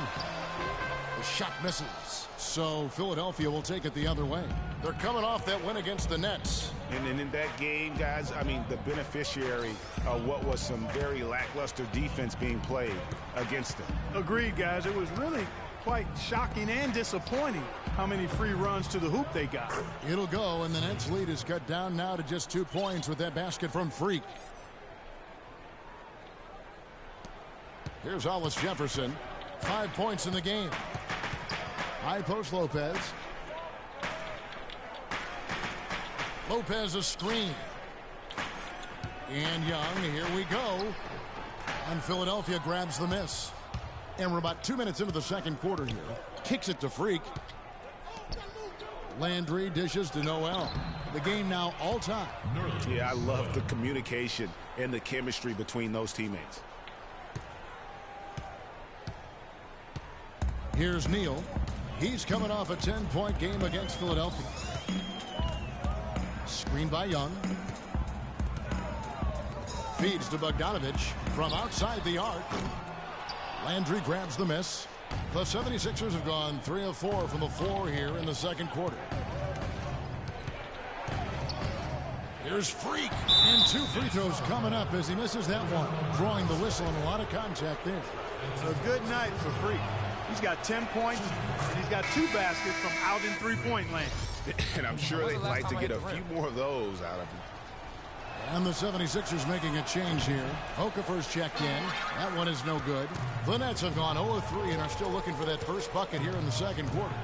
The shot misses. So Philadelphia will take it the other way. They're coming off that win against the Nets. And in that game, guys, I mean, the beneficiary of what was some very lackluster defense being played against them. Agreed, guys. It was really quite shocking and disappointing how many free runs to the hoop they got. It'll go, and the Nets lead is cut down now to just 2 points with that basket from Freak. Here's Hollis Jefferson. 5 points in the game. High post Lopez. Lopez a screen. And Young, here we go. And Philadelphia grabs the miss. And we're about 2 minutes into the second quarter here. Kicks it to Freak. Landry dishes to Noel. The game now all time. Yeah, I love the communication and the chemistry between those teammates. Here's Neal. He's coming off a 10-point game against Philadelphia. Screen by Young. Feeds to Bogdanovich from outside the arc. Landry grabs the miss. The 76ers have gone 3 of 4 from the floor here in the second quarter. Here's Freak. And 2 free throws coming up as he misses that one. Drawing the whistle and a lot of contact there. It's a good night for Freak. He's got 10 points, and he's got 2 baskets from out in three-point land. And I'm sure they'd like to get a few more of those out of him. And the 76ers making a change here. Okafor's checked in. That one is no good. The Nets have gone 0-3 and are still looking for that first bucket here in the second quarter.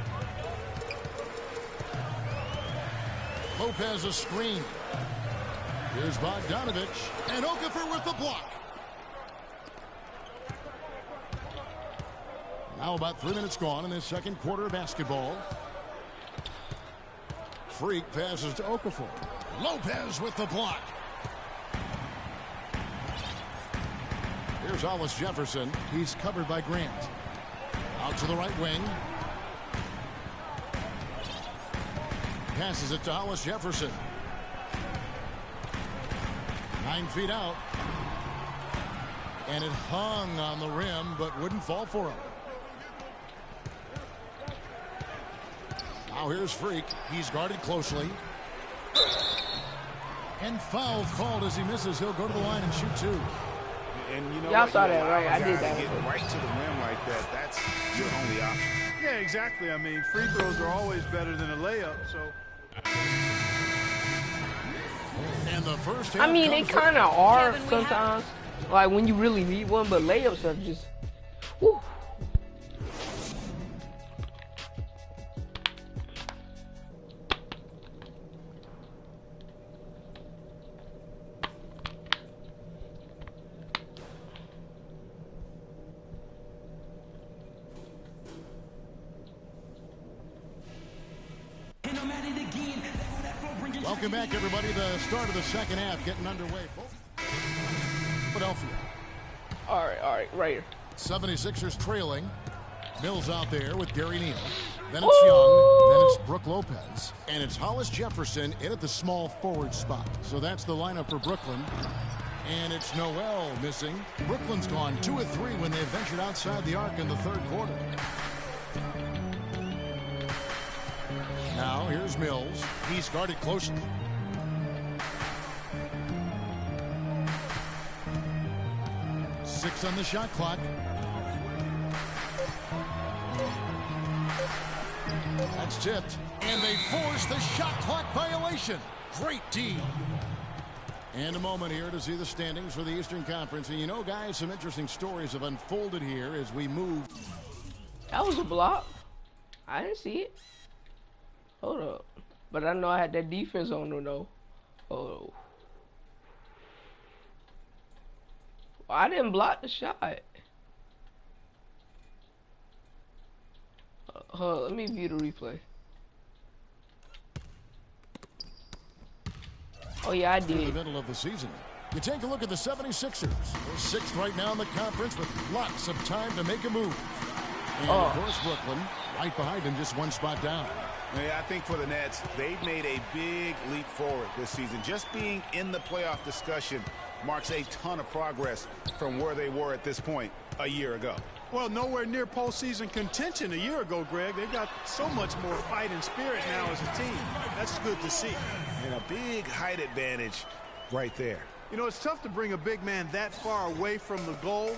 Lopez a screen. Here's Bogdanovich. And Okafor with the block. Now about 3 minutes gone in this second quarter of basketball. Freak passes to Okafor. Lopez with the block. Here's Hollis Jefferson. He's covered by Grant. Out to the right wing. Passes it to Hollis Jefferson. 9 feet out. And it hung on the rim, but wouldn't fall for him. Now here's Freak. He's guarded closely. And foul called as he misses. He'll go to the line and shoot 2. And you know y'all saw that, right? I did that. Get right to the rim like that. That's your only option. Yeah, exactly. I mean, free throws are always better than a layup, so. And the first I mean, they kind of are sometimes. Like when you really need one, but layups are just. Whew. Welcome back, everybody. The start of the second half getting underway. Philadelphia. All right, right here. 76ers trailing. Mills out there with Gary Neal. Then it's Young. Then it's Brook Lopez. And it's Hollis Jefferson in at the small forward spot. So that's the lineup for Brooklyn. And it's Noel missing. Brooklyn's gone 2 of 3 when they ventured outside the arc in the third quarter. Now here's Mills. He's guarded closely. Six on the shot clock. That's tipped. And they force the shot clock violation. Great D. And a moment here to see the standings for the Eastern Conference. And you know, guys, some interesting stories have unfolded here as we move. That was a block. I didn't see it. Hold up. But I know I had that defense on them, though. Oh. I didn't block the shot. Let me view the replay. Oh, yeah, I did. In the middle of the season. You take a look at the 76ers. They're sixth right now in the conference with lots of time to make a move. And, of course, Brooklyn right behind them, just one spot down. Yeah, I think for the Nets, they've made a big leap forward this season. Just being in the playoff discussion marks a ton of progress from where they were at this point a year ago. Well, nowhere near postseason contention a year ago, Greg. They've got so much more fight and spirit now as a team. That's good to see. And a big height advantage right there. You know, it's tough to bring a big man that far away from the goal,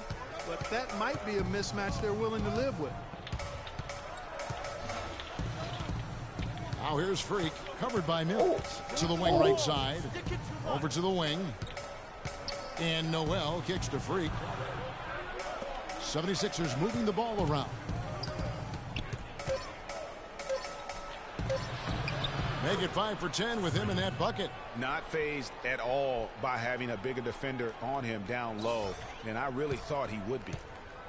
but that might be a mismatch they're willing to live with. Now here's Freak, covered by Mills. To the wing right side. Over to the wing. And Noel kicks to Freak. 76ers moving the ball around. Make it 5 for 10 with him in that bucket. Not fazed at all by having a bigger defender on him down low. And I really thought he would be.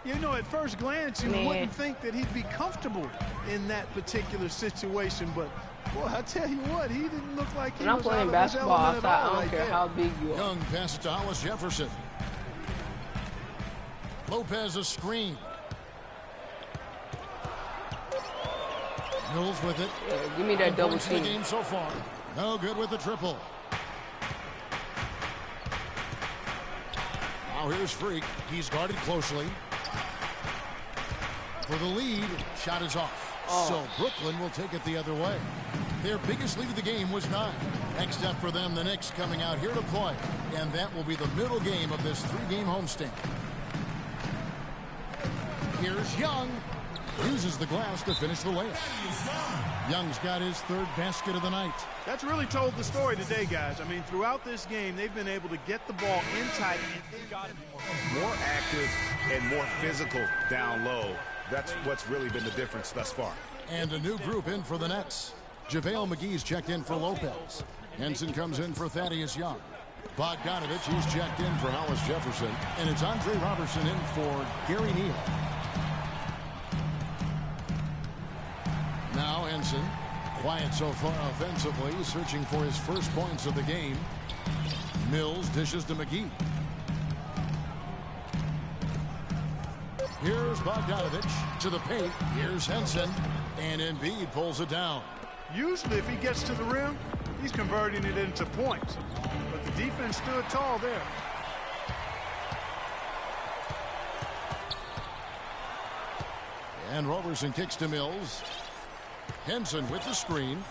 You know, at first glance, you wouldn't think that he'd be comfortable in that particular situation. But, boy, I tell you what, he didn't look like he was playing out of his basketball element at outside. all I don't care how big you are. Young passes to Hollis Jefferson. Lopez a screen. Mills with it. Yeah, give me that double team. The game so far. No good with the triple. Now here's Freak. He's guarded closely. For the lead, shot is off. So Brooklyn will take it the other way. Their biggest lead of the game was 9. Next up for them, the Knicks coming out here to play. And that will be the middle game of this 3-game homestand. Here's Young. Uses the glass to finish the layup. Young's got his 3rd basket of the night. That's really told the story today, guys. I mean, throughout this game, they've been able to get the ball in tight. More active and more physical down low. That's what's really been the difference thus far. And a new group in for the Nets. JaVale McGee's checked in for Lopez. Henson comes in for Thaddeus Young. Bogdanovich, he's checked in for Hollis Jefferson. And it's Andre Robertson in for Gary Neal. Now Henson, quiet so far offensively, searching for his first points of the game. Mills dishes to McGee. Here's Bogdanovich to the paint. Here's Henson. And Embiid pulls it down. Usually if he gets to the rim, he's converting it into points. But the defense stood tall there. And Robertson kicks to Mills. Henson with the screen.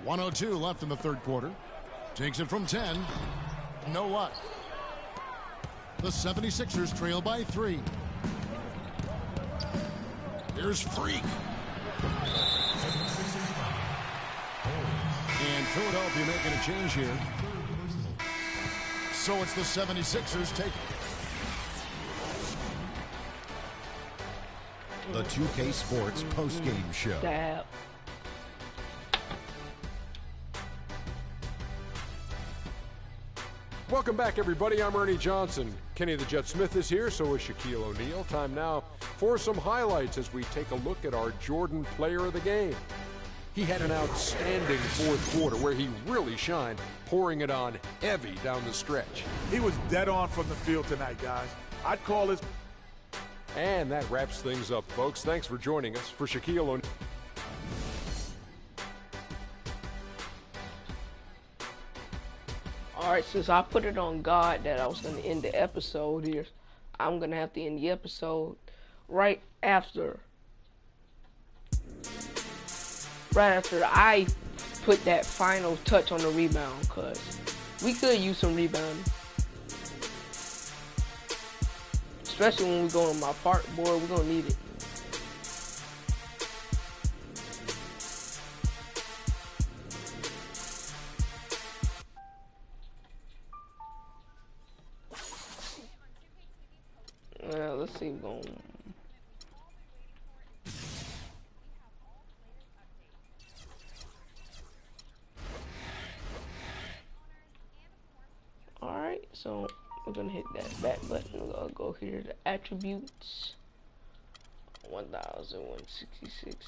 1:02 left in the 3rd quarter. Takes it from 10. No luck. The 76ers trail by 3. Here's Freak. And Philadelphia making a change here. So it's the 76ers taking. The 2K Sports post-game show. Stab. Welcome back, everybody. I'm Ernie Johnson. Kenny the Jet Smith is here, so is Shaquille O'Neal. Time now for some highlights as we take a look at our Jordan player of the game. He had an outstanding 4th quarter where he really shined, pouring it on heavy down the stretch. He was dead on from the field tonight, guys. I'd call this. And that wraps things up, folks. Thanks for joining us. For Shaquille O'Neal. Alright, since I put it on God that I was going to end the episode here, I'm going to have to end the episode right after right after I put that final touch on the rebound, because we could use some rebounding. Especially when we go on my part board, we're going to need it. Let's see, we're going. Alright, so we're gonna hit that back button. We're gonna go here to attributes. 1166.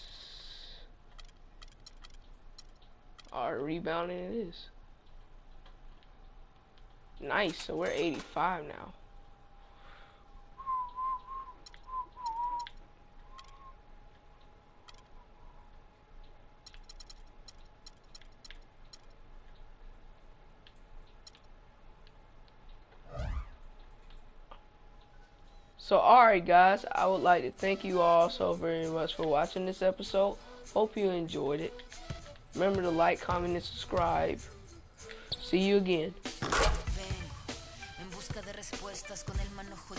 Alright, rebounding it is. Nice, so we're 85 now. So alright guys, I would like to thank you all so very much for watching this episode. Hope you enjoyed it. Remember to like, comment, and subscribe. See you again. En busca de respuestas con el manojo.